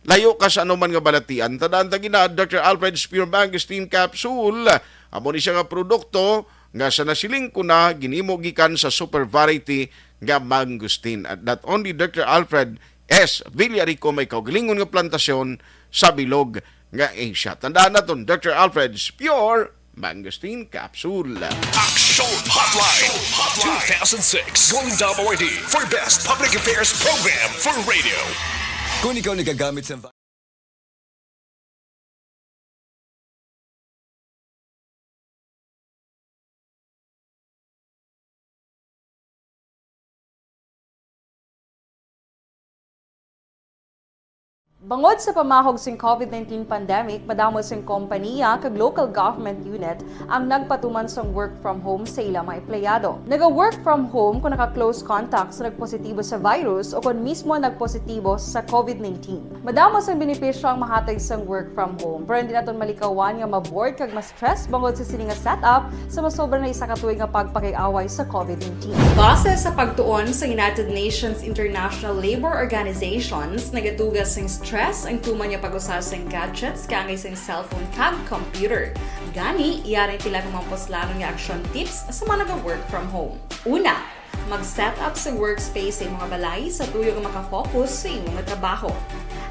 layo ka sa anuman nga balatian. Tandaan tagina, Dr. Alfred's Pure Mangosteen Capsule, amo ni siya nga produkto nga sa nasiling ko na ginimo gikan sa super variety nga mangosteen. At not only Dr. Alfred S. Villarico may kaugalingon nga plantasyon sa bilog nga Asia. Tandaan naton, Dr. Alfred's Pure Mangosteen Capsule. Action Hotline 2006 Golden Dome Award for Best Public Affairs Program for Radio. Kung ikaw nagagamit sa Bangod sa pamahog sing COVID-19 pandemic, madamo sing kompanya kag local government unit ang nagpatuman sang work from home sa ilang mga empleyado. Naga-work from home kung naka-close contacts sa nagpositibo sa virus o kung mismo nagpositibo sa COVID-19. Madamo sang benepisyo ang mahatag sang work from home, pero hindi naton malikawan nga maboard kag ma-stress bangod sa sini nga setup sa masobra na isa ka tuig nga pagpakiaway sa COVID-19. Base sa pagtuon sa United Nations International Labour Organizations, nagatugas sing stress ang tuman niya pag-usar sa gadgets kangay sa cellphone kag computer. Gani, iyarin tila ng mga poslanong nga action tips sa mga nag-work from home. Una, mag-set up sa workspace sa mga balay sa tuyo nga makafocus sa imong trabaho.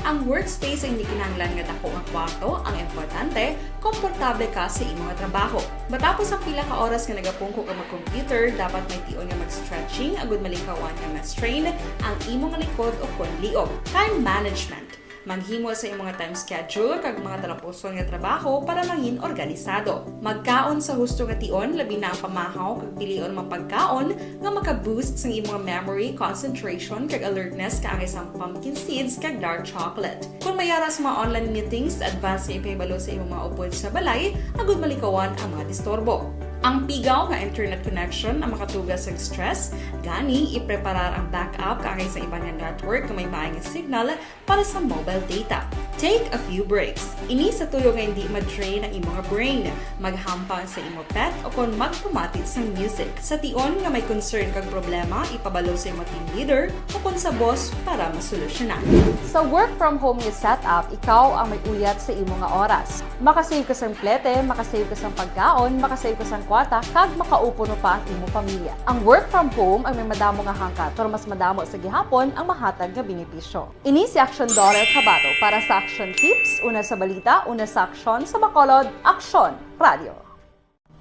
Ang workspace ay hindi kinahanglan nga dako nga kwarto, ang importante, komportable ka sa imong trabaho. Matapos ang pila ka oras nga nagapungko ka mag-computer, dapat may tion nga mag-stretching agud malikawan nga ma-strain ang imong likod o konliog. Time management. Maghimo sa imong mga time schedule kag mga talapuson nga trabaho para mangin organisado. Magkaon sa husto nga tion, labi na ang pamahaw kag pilion mapagkaon nga maka-boost sa imong memory, concentration kag alertness kaangay sa pumpkin seeds kag dark chocolate. Kung mayara sa mga online meetings, advance nga ipahibalo sa imong mga upod sa balay, agud malikawan ang mga disturbo. Ang pigaw nga internet connection ang makatugas sa stress, gani ipreparar ang backup kaangay sa ibang nga network na may maayong signal para sa mobile data. Take a few breaks. Ini sa tuyo nga hindi ma-drain ang imong brain, maghampang sa imong pet o kung magpumatit sa music. Sa tion nga may concern kag problema, ipabalo sa imong team leader o kung sa boss para masolusyonan. Sa work from home nga setup, ikaw ang may uyat sa imong nga oras. Makasave ka sa plete, makasave ka sa pagkaon, makasave ka sa kwata kag makaupo no pa ang imo pamilya. Ang work from home ang may madamo nga hangkat, pero mas madamo sa gihapon ang mahatag nga benepisyo. Ini si Aksyon Dorel Cabato para sa Action Tips, una sa balita, una sa aksyon sa Bacolod, Aksyon Radio.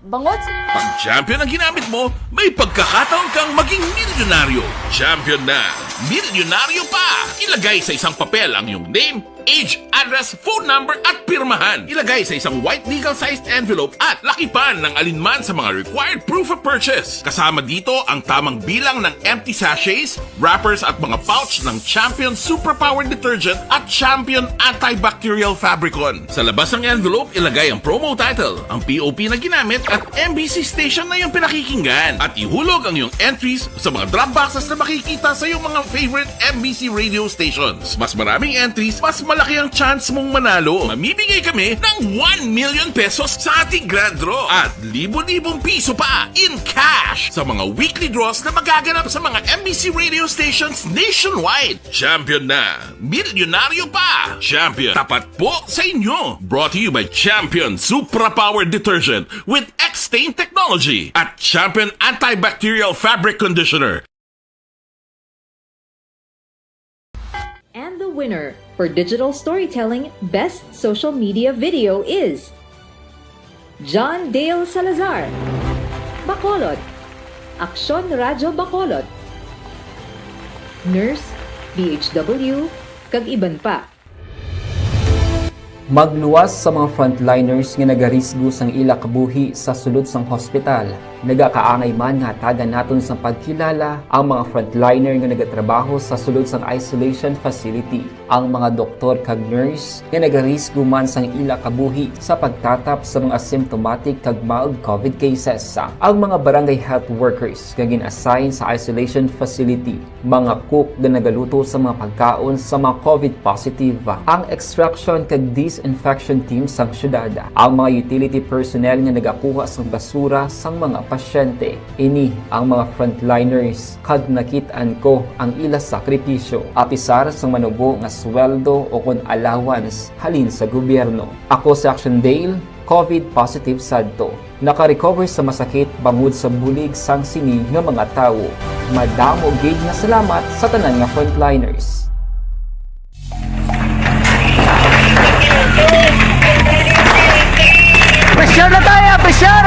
Bangod sa... Pag champion ang ginamit mo, may pagkakataon kang maging milyonaryo. Champion na, milyonaryo pa! Ilagay sa isang papel ang iyong name, age, address, phone number at pirmahan. Ilagay sa isang white legal-sized envelope at lakipan ng alinman sa mga required proof of purchase. Kasama dito ang tamang bilang ng empty sachets, wrappers at mga pouch ng Champion Superpower Detergent at Champion Antibacterial Fabricon. Sa labas ng envelope, ilagay ang promo title, ang POP na ginamit at MBC station na yung pinakikinggan. At ihulog ang iyong entries sa mga drop boxes na makikita sa iyong mga favorite MBC radio stations. Mas maraming entries, mas malaki ang chance mong manalo. Mamimigay kami ng 1 million pesos sa ating grand draw at libo-libong piso pa in cash sa mga weekly draws na magaganap sa mga MBC radio stations nationwide. Champion na, milyonaryo pa. Champion, tapat po sa inyo. Brought to you by Champion Superpower Detergent with X-Stain Technology at Champion Antibacterial Fabric Conditioner. And the winner for digital storytelling best social media video is John Dale Salazar, Bacolod, Aksyon Radyo Bacolod, Nurse, DHW, kag iban pa. Magluwas sa mga frontliners nga nagarisgo sang ila kabuhi sa sulod sang hospital. Nagakaangay man nga tagan naton sa pagkilala ang mga frontliner nga nagatrabaho sa sulod sang isolation facility. Ang mga doktor kag nurse nga nagarisgo man sang ila kabuhi sa pagtatap sa mga symptomatic kag mild COVID cases. Ang mga barangay health workers nga gin-assign sa isolation facility, mga cook nga nagaluto sa mga pagkaon sa mga COVID positive, ang extraction kag disinfection team sang syudad, ang mga utility personnel nga nagakuha sang basura sang mga pasyente. Ini ang mga frontliners kag nakitaan ko ang ila sakripisyo apisar sang manubo nga sweldo o kun allowance halin sa gobyerno. Ako si Action Dale, COVID positive sadto. Naka-recover sa masakit bangod sa bulig sang sini nga mga tawo. Madamo gid nga salamat sa tanan nga frontliners. Pressure na tayo, pressure!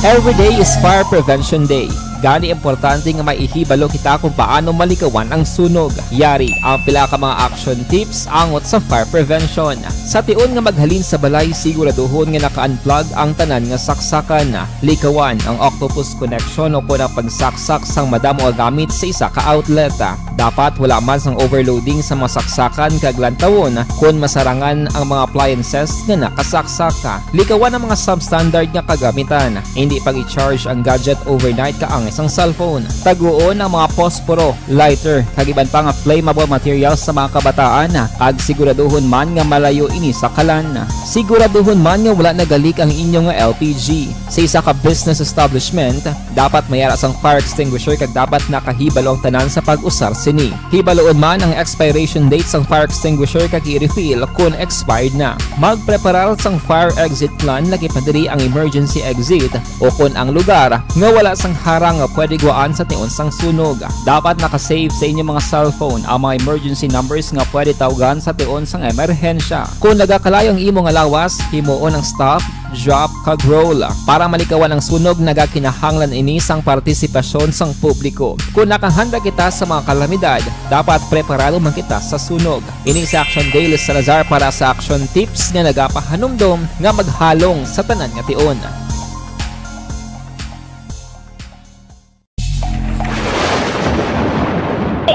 Every day is Fire Prevention Day. Gani importante nga maihibalo kita kung paano malikawan ang sunog. Yari ang pila ka mga action tips angot sa fire prevention. Sa tion nga maghalin sa balay, siguraduhon nga naka-unplug ang tanan nga saksakan. Likawan ang octopus connection o kung ang pagsaksak sang madamo nga gamit sa isa ka outlet. Dapat wala man sang overloading sa mga saksakan kag lantawon kung masarangan ang mga appliances nga nakasaksaka. Likawan ang mga substandard nga kagamitan. Hindi pag i-charge ang gadget overnight kaang isang cellphone. Taguon ang mga posporo, lighter, kag iban pa nga flammable materials sa mga kabataan. Kag siguraduhon man nga malayo ini sa kalan. Siguraduhon man nga wala nagalik ang inyong LPG. Sa isa ka business establishment, dapat mayara sang fire extinguisher kag dapat nakahibalo ang tanan sa pag-usar sini. Hibaloon man ang expiration date sang fire extinguisher kag i-refill kung expired na. Magpreparar sang fire exit plan lagi padiri ang emergency exit o kung ang lugar nga wala sang harang nga pwede guwaan sa tion sang sunog. Dapat nakasave sa inyong mga cellphone ang mga emergency numbers nga pwede tawagan sa tion sang emerhensya. Kung nagakalayo ang imong lawas, himuon ang stop, drop, kag roll. Para malikawan ang sunog, nagakinahanglan ini sang partisipasyon sang publiko. Kung nakahanda kita sa mga kalamidad, dapat preparado man kita sa sunog. Ini sa Action Dale Salazar para sa action tips nga nagapahanumdom nga maghalong sa tanan nga tion.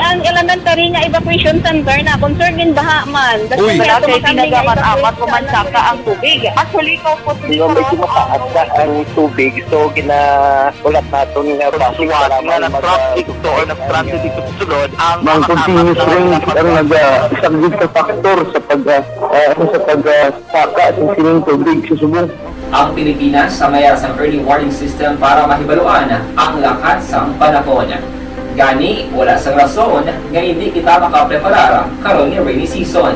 Ang elementary nga evacuation center na concern din baha man. Uy, kasi pinagamat-amat kumansaka ang tubig. Actually, ikaw po Medyo mataas na ang tubig. So, ulat natin nga pasuwat nga nag-traffic to or nag-transit dito sa sulod. Ang continuous range ang nag-subject sa factor sa pagsaka sa sining tubig sa subong. Ang Pilipinas sa mayroon sa early warning system para mahibaluan ang lakas ng panahon. Gani, wala sang rason nga hindi kita makapreparar karon ni rainy season.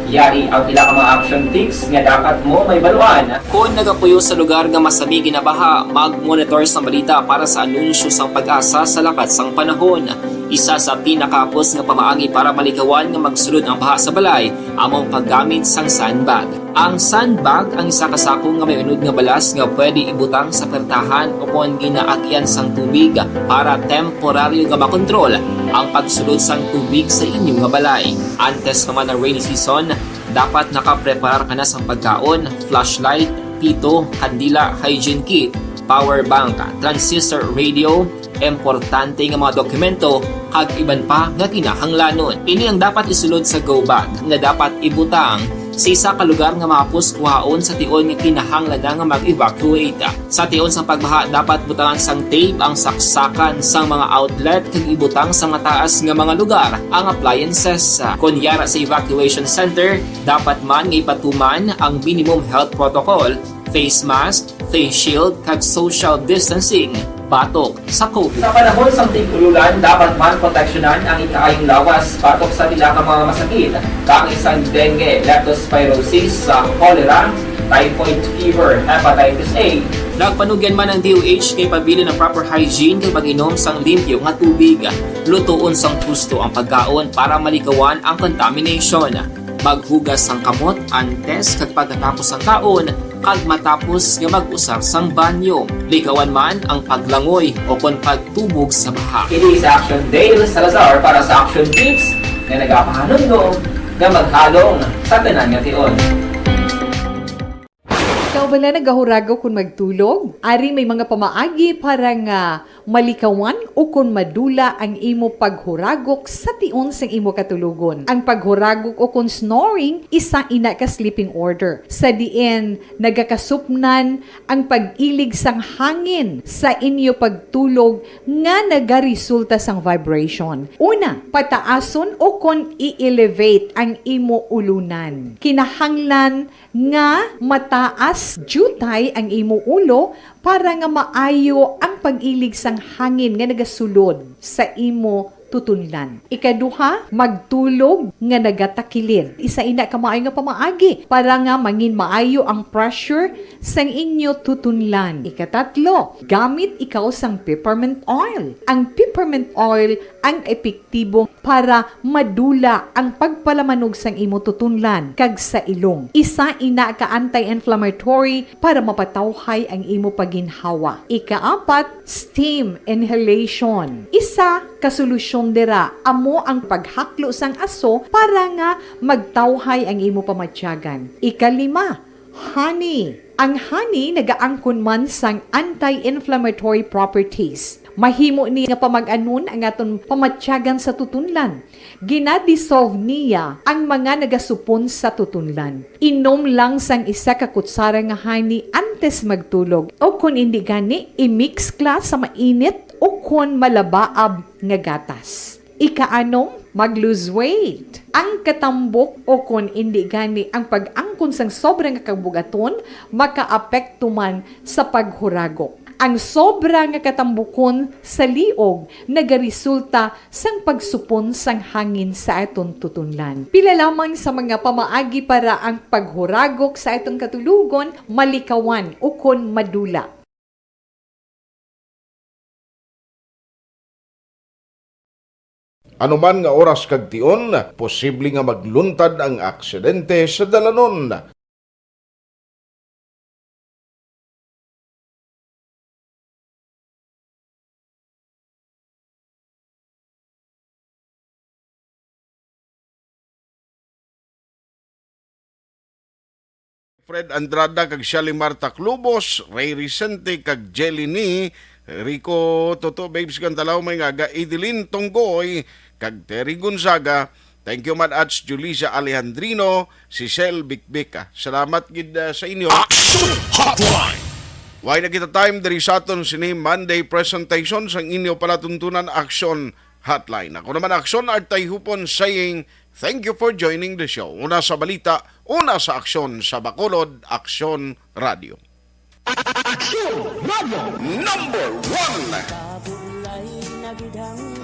Yari ang pila ka mga action tips nga dapat mo may baluan. Kung nagapuyo sa lugar nga masabi ginabaha, mag-monitor sa balita para sa anunsyo sang pag-asa sa lakat sang panahon. Isa sa pinakapos nga pamaagi para malikawan nga magsulod ang baha sa balay, among paggamit sang sandbag. Ang sandbag ang isa kasako nga may unod nga balas nga pwede ibutang sa pertahan upon ginaagyan sang tubig para temporaryo nga makontrol ang pagsulod sang tubig sa inyong nga balay. Antes naman ng rainy season, dapat nakapreparar ka na sang pagkaon, flashlight, pito, kandila, hygiene kit, power bank, transistor radio, importante nga mga dokumento, kag iban pa nga kinahanglanon. Ini ang dapat isulod sa go bag nga dapat ibutang sa isa ka lugar nga mapus kuhaon sa tion nga kinahanglan nga mag-evacuate. Sa tion sa pagbaha, dapat butangan sang tape ang saksakan sang mga outlet kag ibutang sa mataas nga mga lugar ang appliances. Kunyara sa evacuation center, dapat man nga ipatuman ang minimum health protocol, face mask, face shield kag social distancing batok sa COVID. Sa panahon sa tigululan, dapat man proteksyonan ang ikaayong lawas batok sa pila ka mga masakit, kang isang dengue, leptospirosis, cholera, typhoid fever, hepatitis A. Nagpanugyan man ang DOH kay pabili ng proper hygiene kay pag-inom sang limpyo nga tubig. Lutuon sang husto ang pagkaon para malikawan ang contamination. Maghugas sang kamot antes kag pagkatapos ang kaon kag matapos nga mag-usar sang banyo. Likawan man ang paglangoy o kon pagtubog sa baha. Kini sa Action Dale Salazar para sa action tips na nagapahanong nga maghalong sa tanan nga tion. Ikaw bala nagahurago kung magtulog? Ari may mga pamaagi para nga malikawan o kung madula ang imo paghuragok sa tion sang imo katulugon. Ang paghuragok o kung snoring, isa ina ka sleeping order. Sa diin, nagakasupnan ang pag-ilig sang hangin sa inyo pagtulog nga nagaresulta sang vibration. Una, pataason o kung i-elevate ang imo ulunan. Kinahanglan nga mataas jutay ang imo ulo para nga maayo ang pag-ilig sang hangin nga nagasulod sa imo tutunlan. Ikaduha, magtulog nga nagatakilid. Isa ina ka maayo nga pamaagi para nga mangin maayo ang pressure sang inyo tutunlan. Ikatatlo, gamit ikaw sang peppermint oil. Ang peppermint oil ang epektibo para madula ang pagpalamanog sang imo tutunlan kag sa ilong. Isa ina ka anti-inflammatory para mapatawhay ang imo paginhawa. Ikaapat, steam inhalation. Isa ka solusyon dira amo ang paghaklo sang aso para nga magtawhay ang imo pamatyagan. Ikalima, honey. Ang honey nagaangkon man sang anti-inflammatory properties. Mahimo ni nga pamag-anon ang aton pamatyagan sa tutunlan. Ginadissolve niya ang mga nagasupon sa tutunlan. Inom lang sang isa ka kutsara nga honey antes magtulog. O kung hindi gani, i-mix kla sa mainit o kung malabaab nga gatas. Ikaanom, mag-lose weight. Ang katambok o kung hindi gani ang pag-angkon sang sobrang kabugaton, makaapekto man sa paghuragok. Ang sobra nga katambukon sa liog nagaresulta sang pagsupon sang hangin sa aton tutunlan. Pila lamang sa mga pamaagi para ang paghuragok sa aton katulugon malikawan o kon madula. Anuman nga oras kag tion, posible nga magluntad ang aksidente sa dalanon. Fred Andrada kag Shalimar Taclubos, Ray Vicente kag Jelly ni Rico Toto Babes Gantalaw may nga Idilin Tonggoy kag Terry Gonzaga. Thank you man at Julissa Alejandrino, si Sel Bikbika. Salamat gid sa inyo. Action Hotline. Why na kita time diri sa aton sini Monday presentation sang inyo palatuntunan Action Hotline. Ako naman Action Artay Hupon saying thank you for joining the show. Una sa balita, una sa aksyon sa Bacolod, Action Radio. Action Radio #1.